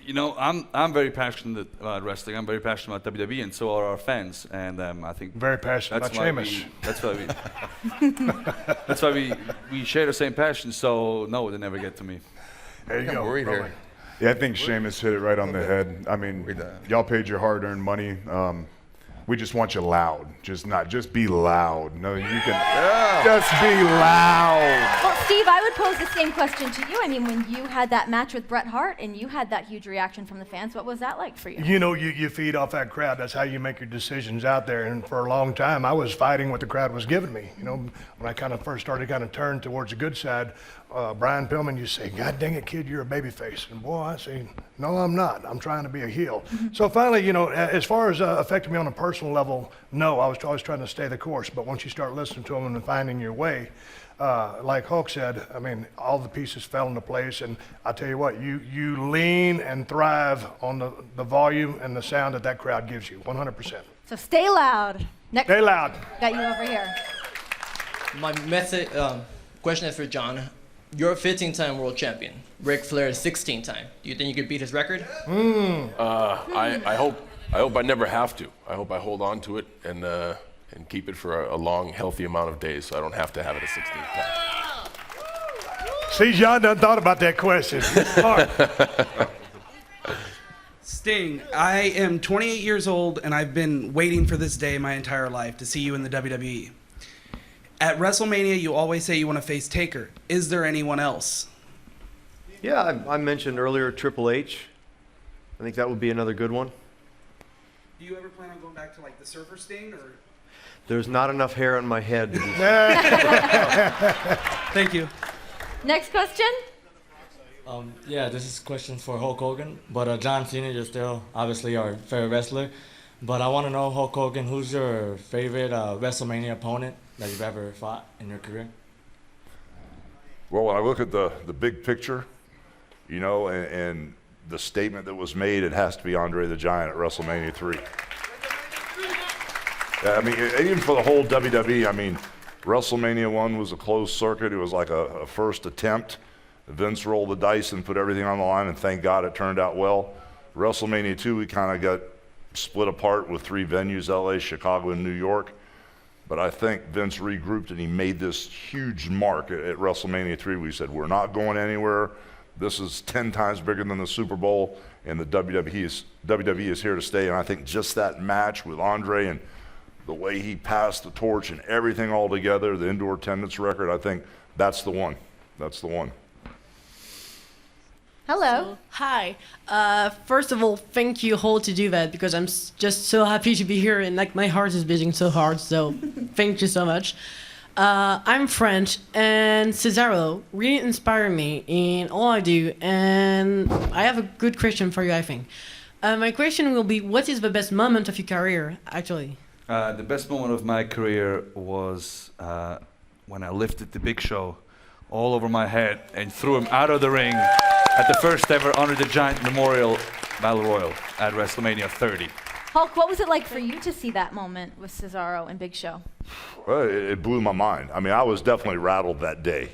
You know, I'm very passionate about wrestling. I'm very passionate about WWE, and so are our fans. And I think very passionate about Sheamus. That's why we share the same passion. So no, they never get to me. There you go. Worried here. Yeah, I think Sheamus hit it right on the head. I mean, y'all paid your hard-earned money. We just want you loud. Just be loud. No, you can just be loud. Well, Steve, I would pose the same question to you. I mean, when you had that match with Bret Hart and you had that huge reaction from the fans, what was that like for you? You know, you feed off that crowd. That's how you make your decisions out there. And for a long time, I was fighting what the crowd was giving me. You know, when I kind of first started kind of turn towards the good side, Brian Pillman used to say, "God dang it, kid, you're a babyface." And boy, I say, "No, I'm not. I'm trying to be a heel." So finally, you know, as far as affecting me on a personal level, no, I was always trying to stay the course. But once you start listening to them and finding your way, like Hulk said, I mean, all the pieces fell into place. And I tell you what, you lean and thrive on the volume and the sound that crowd gives you, 100%. So stay loud. Next, stay loud. Got you over here. My message, question is for John. You're a 15-time world champion. Ric Flair is 16-time. Do you think you could beat his record? I hope I never have to. I hope I hold on to it and keep it for a long, healthy amount of days, so I don't have to have it a 16th time. See, John done thought about that question. Sting, I am 28 years old, and I've been waiting for this day my entire life to see you in the WWE. At WrestleMania, you always say you want to face Taker. Is there anyone else? Yeah, I mentioned earlier Triple H. I think that would be another good one. Do you ever plan on going back to like the Surfer Sting, or? There's not enough hair on my head. Thank you. Next question. Yeah, this is a question for Hulk Hogan, but John Cena, you're still obviously our favorite wrestler. But I want to know, Hulk Hogan, who's your favorite WrestleMania opponent that you've ever fought in your career? Well, when I look at the big picture, you know, and the statement that was made, it has to be Andre the Giant at WrestleMania 3. I mean, even for the whole WWE, I mean, WrestleMania 1 was a closed circuit. It was like a first attempt. Vince rolled the dice and put everything on the line, and thank God it turned out well. WrestleMania 2, we kind of got split apart with 3 venues, LA, Chicago, and New York. But I think Vince regrouped and he made this huge mark at WrestleMania 3. We said, we're not going anywhere. This is 10 times bigger than the Super Bowl, and the WWE is here to stay. And I think just that match with Andre and the way he passed the torch and everything all together, the indoor attendance record, I think that's the one. That's the one. Hello. Hi. First of all, thank you, Hulk, to do that, because I'm just so happy to be here, and like my heart is beating so hard. So, thank you so much. I'm French, and Cesaro really inspired me in all I do, and I have a good question for you, I think. My question will be, what is the best moment of your career, actually? The best moment of my career was when I lifted the Big Show all over my head and threw him out of the ring at the first ever Andre the Giant Memorial Battle Royal at WrestleMania 30. Hulk, what was it like for you to see that moment with Cesaro and Big Show? Well, it blew my mind. I mean, I was definitely rattled that day.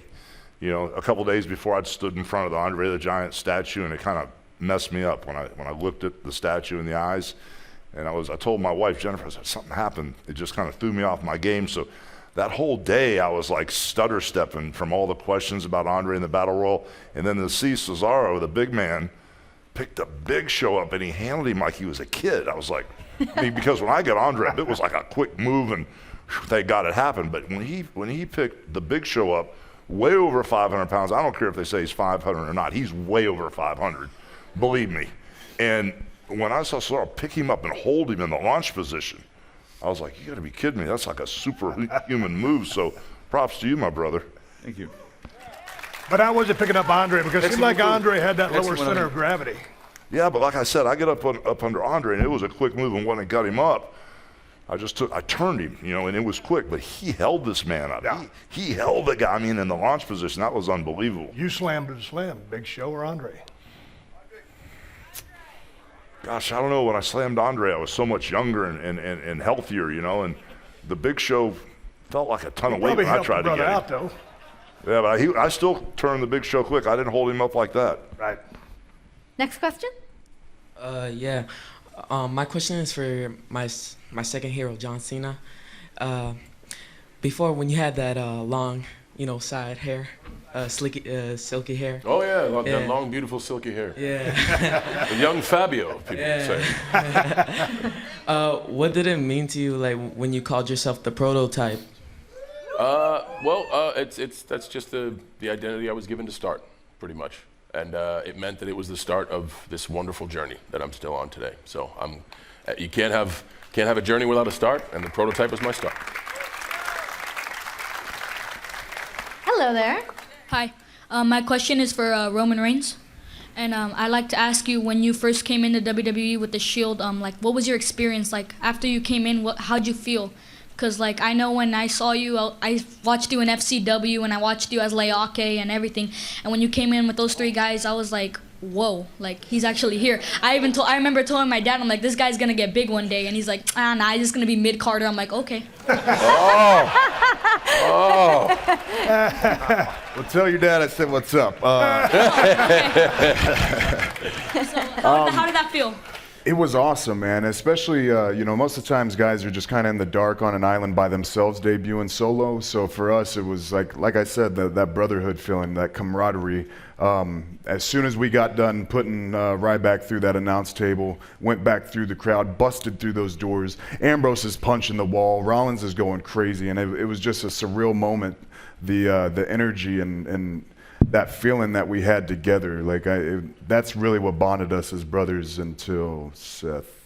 You know, a couple days before I'd stood in front of the Andre the Giant statue, and it kind of messed me up when I looked at the statue in the eyes. And I told my wife, Jennifer, I said, something happened. It just kind of threw me off my game. So that whole day, I was like stutter stepping from all the questions about Andre in the Battle Royal. And then to see Cesaro, the big man, pick the Big Show up and he handled him like he was a kid. I was like, I mean, because when I got Andre up, it was like a quick move and thank God it happened. But when he picked the Big Show up, way over 500 pounds, I don't care if they say he's 500 or not, he's way over 500, believe me. And when I saw Cesaro pick him up and hold him in the launch position, I was like, you gotta be kidding me. That's like a superhuman move. So props to you, my brother. Thank you. But I wasn't picking up Andre because it seemed like Andre had that lower center of gravity. Yeah, but like I said, I get up under Andre and it was a quick move, and when I got him up, I turned him, you know, and it was quick, but he held this man up. Yeah. He held the guy, I mean, in the launch position. That was unbelievable. You slammed to the slam, Big Show or Andre? Gosh, I don't know. When I slammed Andre, I was so much younger and healthier, you know, and the Big Show felt like a ton of weight when I tried to get him. Out, though. Yeah, but I still turned the Big Show quick. I didn't hold him up like that. Right. Next question? Yeah. My question is for my second hero, John Cena. Before, when you had that long, side hair, silky hair. Oh yeah, that long, beautiful, silky hair. Yeah. The young Fabio, people say. What did it mean to you, like when you called yourself the prototype? That's just the identity I was given to start, pretty much. And it meant that it was the start of this wonderful journey that I'm still on today. So you can't have a journey without a start, and the prototype was my start. Hello there. Hi. My question is for Roman Reigns. And I'd like to ask you, when you first came into WWE with the Shield, what was your experience like? After you came in, how'd you feel? Because, I know when I saw you, I watched you in FCW, and I watched you as Leake and everything. And when you came in with those three guys, I was like, whoa, he's actually here. I remember telling my dad, I'm like, this guy's going to get big one day. And he's like, nah, he's just going to be mid-Carter. I'm like, okay. Well, tell your dad I said what's up. So how did that feel? It was awesome, man. Especially, most of the times guys are just kind of in the dark on an island by themselves, debuting solo. So for us, it was like I said, that brotherhood feeling, that camaraderie. As soon as we got done putting Ryback through that announce table, went back through the crowd, busted through those doors. Ambrose is punching the wall. Rollins is going crazy, and it was just a surreal moment. The energy and that feeling that we had together, that's really what bonded us as brothers until Seth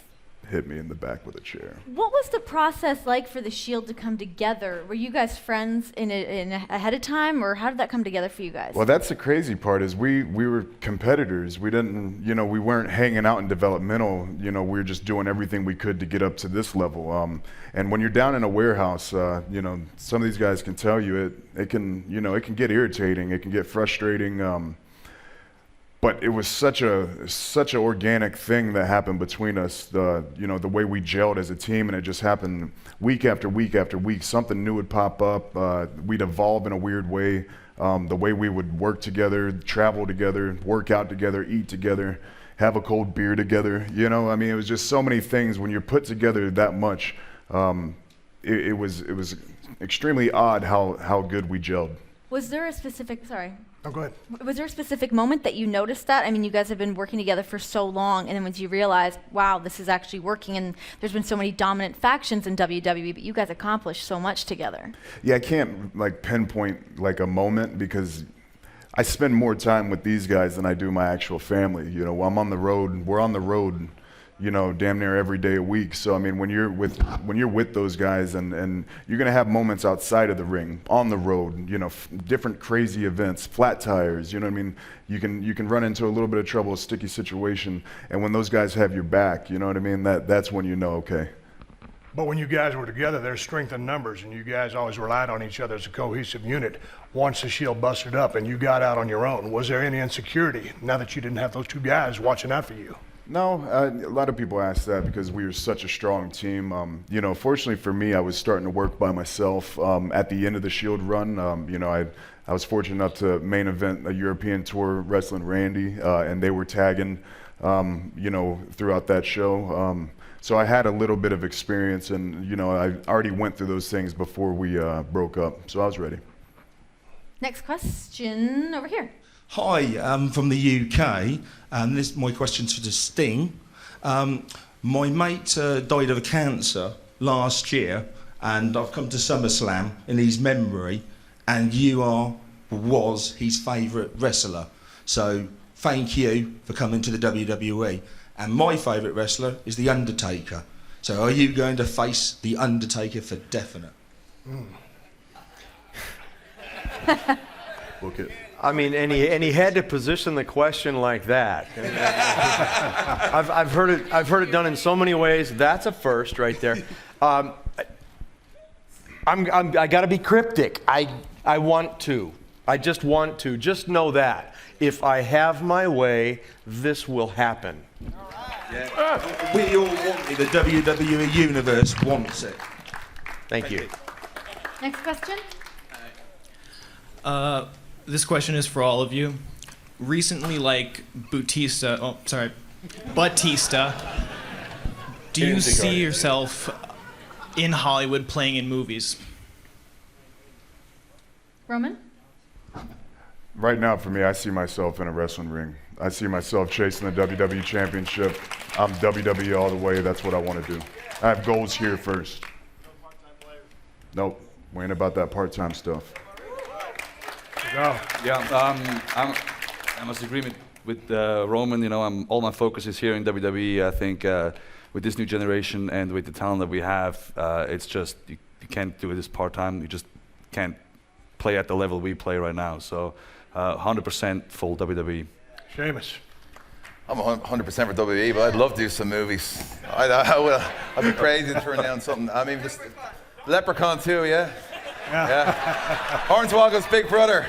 hit me in the back with a chair. What was the process like for the Shield to come together? Were you guys friends ahead of time, or how did that come together for you guys? Well, that's the crazy part is we were competitors. We didn't, we weren't hanging out in developmental. We were just doing everything we could to get up to this level. And when you're down in a warehouse, some of these guys can tell you it can get irritating. It can get frustrating. But it was such an organic thing that happened between us. The way we gelled as a team, and it just happened week after week after week. Something new would pop up. We'd evolve in a weird way. The way we would work together, travel together, work out together, eat together, have a cold beer together. It was just so many things. When you're put together that much, it was extremely odd how good we gelled. Was there a specific, sorry. Oh, go ahead. Was there a specific moment that you noticed that? I mean, you guys have been working together for so long, and then once you realize, wow, this is actually working, and there's been so many dominant factions in WWE, but you guys accomplished so much together. Yeah, I can't pinpoint a moment because I spend more time with these guys than I do my actual family. I'm on the road. We're on the road. Damn near every day a week. So I mean, when you're with those guys, and you're gonna have moments outside of the ring, on the road, different crazy events, flat tires. You can run into a little bit of trouble, a sticky situation, and when those guys have your back, that's when okay. But when you guys were together, there's strength in numbers, and you guys always relied on each other as a cohesive unit. Once the Shield busted up and you got out on your own, was there any insecurity now that you didn't have those two guys watching out for you? No, a lot of people ask that because we were such a strong team. You know, fortunately for me, I was starting to work by myself at the end of the Shield run. You know, I was fortunate enough to main event a European tour wrestling Randy, and they were tagging, you know, throughout that show. So I had a little bit of experience, and you know, I already went through those things before we broke up, so I was ready. Next question over here. Hi, I'm from the UK, and this my question's for the Sting. My mate died of cancer last year, and I've come to SummerSlam in his memory, and you was his favourite wrestler. So thank you for coming to the WWE. And my favourite wrestler is The Undertaker. So are you going to face The Undertaker for definite? Book it. I mean, and he had to position the question like that. I've heard it done in so many ways. That's a first right there. I got to be cryptic. I want to. I just want to. Just know that if I have my way, this will happen. Yeah. We all want it. The WWE Universe wants it. Thank you. Next question. This question is for all of you. Recently, like Batista, do you see yourself in Hollywood playing in movies? Roman? Right now, for me, I see myself in a wrestling ring. I see myself chasing the WWE Championship. I'm WWE all the way. That's what I want to do. I have goals here first. Nope, we ain't about that part-time stuff. Yeah, I must agree with Roman. You know, all my focus is here in WWE. I think with this new generation and with the talent that we have, it's just you can't do it as part-time. You just can't play at the level we play right now. So 100% full WWE. Sheamus. I'm 100% for WWE, but I'd love to do some movies. I'd be crazy to turn down something. I mean, just Leprechaun 2, yeah? Yeah. Hornswoggle's big brother.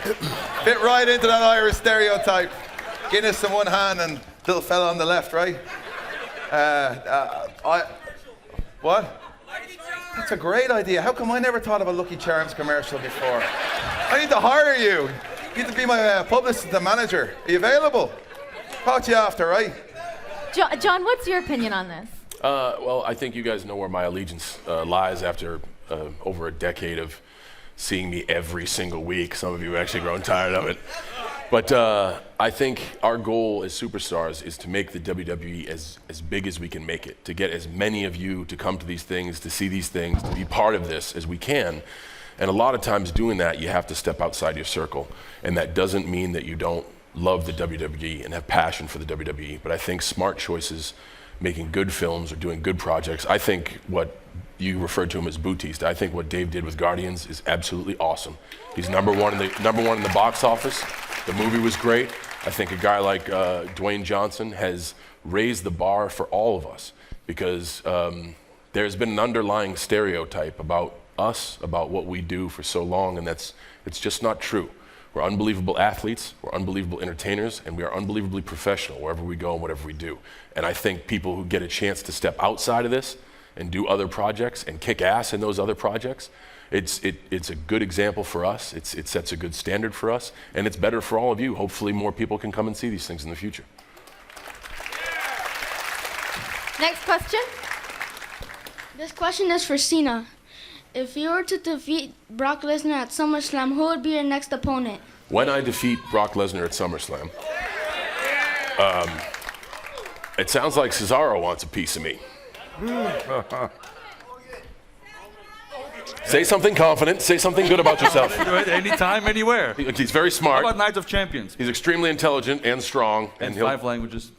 Fit right into that Irish stereotype. Guinness in one hand and little fella on the left, right? What? That's a great idea. How come I never thought of a Lucky Charms commercial before? I need to hire you. You need to be my publicist and manager. Are you available? Talk to you after, right? John, what's your opinion on this? Well, I think you guys know where my allegiance lies after over a decade of seeing me every single week. Some of you have actually grown tired of it. But I think our goal as superstars is to make the WWE as big as we can make it, to get as many of you to come to these things, to see these things, to be part of this as we can. And a lot of times doing that, you have to step outside your circle. And that doesn't mean that you don't love the WWE and have passion for the WWE. But I think smart choices, making good films or doing good projects, I think what you referred to him as Batista. I think what Dave did with Guardians is absolutely awesome. He's number one in the box office. The movie was great. I think a guy like Dwayne Johnson has raised the bar for all of us because there's been an underlying stereotype about us, about what we do for so long, and it's just not true. We're unbelievable athletes, we're unbelievable entertainers, and we are unbelievably professional wherever we go and whatever we do. And I think people who get a chance to step outside of this and do other projects and kick ass in those other projects, it's a good example for us. It sets a good standard for us, and it's better for all of you. Hopefully more people can come and see these things in the future. Next question. This question is for Cena. If you were to defeat Brock Lesnar at SummerSlam, who would be your next opponent? When I defeat Brock Lesnar at SummerSlam, it sounds like Cesaro wants a piece of me. Say something confident. Say something good about yourself. Do it anytime, anywhere. He's very smart. How about Night of Champions? He's extremely intelligent and strong. And 5 languages,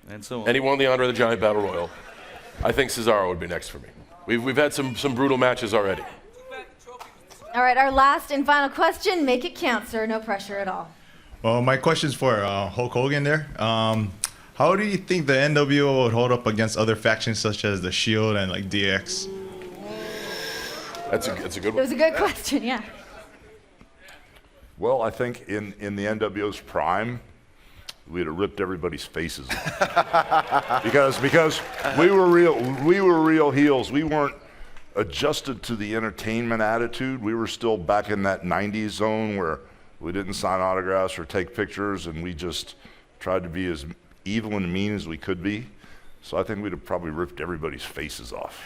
and so on. And he won the Honor of the Giant Battle Royal. I think Cesaro would be next for me. We've had some brutal matches already. All right, our last and final question. Make it count, sir. No pressure at all. Well, my question's for Hulk Hogan there. How do you think the NWO would hold up against other factions such as the Shield and like DX? That's a good one. It was a good question, yeah. Well, I think in the NWO's prime, we'd have ripped everybody's faces off. because we were real heels. We weren't adjusted to the entertainment attitude. We were still back in that 90s zone where we didn't sign autographs or take pictures, and we just tried to be as evil and mean as we could be. So I think we'd have probably ripped everybody's faces off.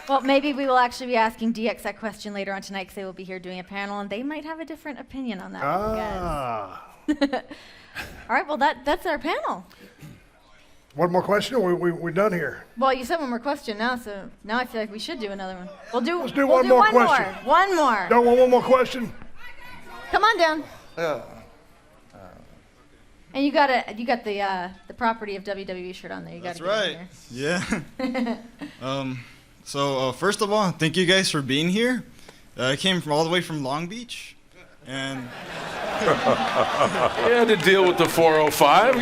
Well, maybe we will actually be asking DX that question later on tonight because they will be here doing a panel, and they might have a different opinion on that. All right, well, that's our panel. One more question, or we done here? Well, you said one more question now, so now I feel like we should do another one. Let's do one more question. One more. Don't want one more question? Come on down. And you got the property of WWE shirt on there. You got That's right. Yeah. So first of all, thank you guys for being here. I came all the way from Long Beach, and You had to deal with the 405.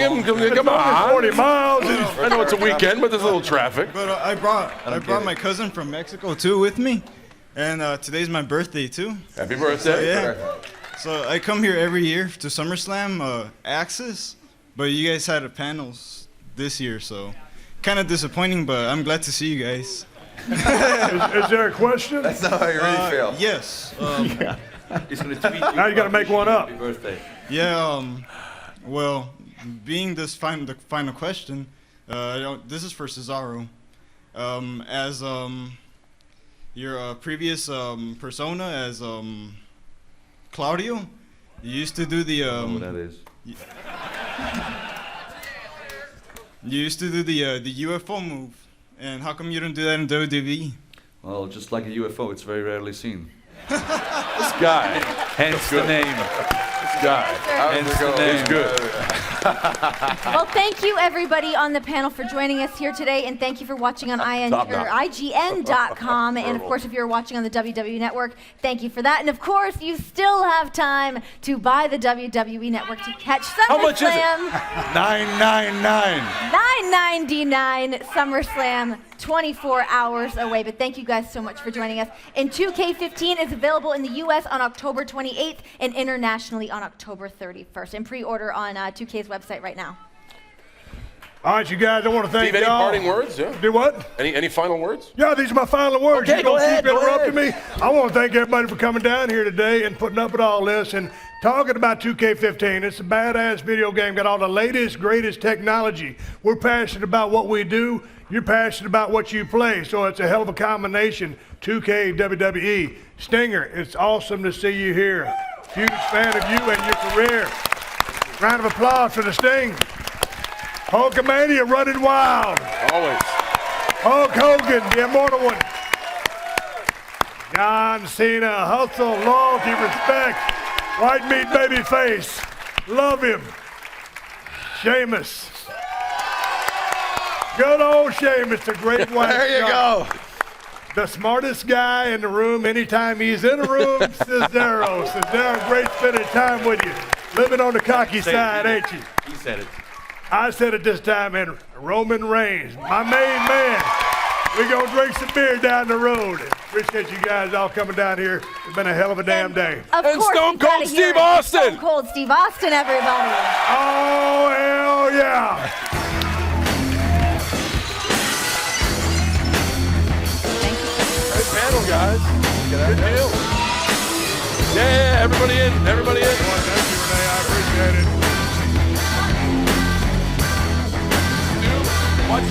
Come on. 40 miles. I know it's a weekend, but there's a little traffic. But I brought my cousin from Mexico too with me, and today's my birthday too. Happy birthday. So, yeah. So I come here every year to SummerSlam, Axis, but you guys had a panels this year, so kind of disappointing. But I'm glad to see you guys. Is there a question? That's not how you really feel. Yes. He's going to tweet you. Now you got to make one up. Happy birthday. Yeah. Well, being the final question, this is for Cesaro. As your previous persona as Claudio, you used to do the. I don't know what that is. You used to do the UFO move, and how come you don't do that in WWE? Well, just like a UFO, it's very rarely seen. This guy. Hence the name. This guy. Hence the name. He's good. Well, thank you everybody on the panel for joining us here today, and thank you for watching on IGN.com. And of course, if you're watching on the WWE Network, thank you for that. And of course, you still have time to buy the WWE Network to catch SummerSlam. How much is it? $9.99. $9.99 SummerSlam. 24 hours away, but thank you guys so much for joining us. And 2K15 is available in the US on October 28th and internationally on October 31st. And pre-order on 2K's website right now. All right, you guys, I want to thank Steve, any y'all. parting words? Yeah. Do what? Any final words? Yeah, these are my final words. Okay, You go gonna ahead, keep go interrupting me? I want to thank everybody for coming down here today and putting up with all this and talking about 2K15. It's a badass video game, got all the latest, greatest technology. We're passionate about what we do. You're passionate about what you play, so it's a hell of a combination. 2K, WWE. Stinger, it's awesome to see you here. Huge fan of you and your career. Round of applause for the Sting. Hulkamania running wild. Always. Hulk Hogan, the immortal one. John Cena, hustle, loyalty, respect. White meat baby face. Love him. Sheamus. Good old Sheamus, the great white There you shark. go. The smartest guy in the room anytime he's in a room, Cesaro. Cesaro, great spending time with you. Living on the cocky side, ain't you? He said it. I said it this time, and Roman Reigns, my main man. We're going to drink some beer down the road. Appreciate you guys all coming down here. It's been a hell of a damn day. Of And course, Stone you gotta Cold hear Steve it. Austin. Stone Cold Steve Austin, everybody. Oh, hell yeah. Good panel, guys. Good deal. Yeah, everybody in. Everybody in. Thank you, Renee. I appreciate it. Watch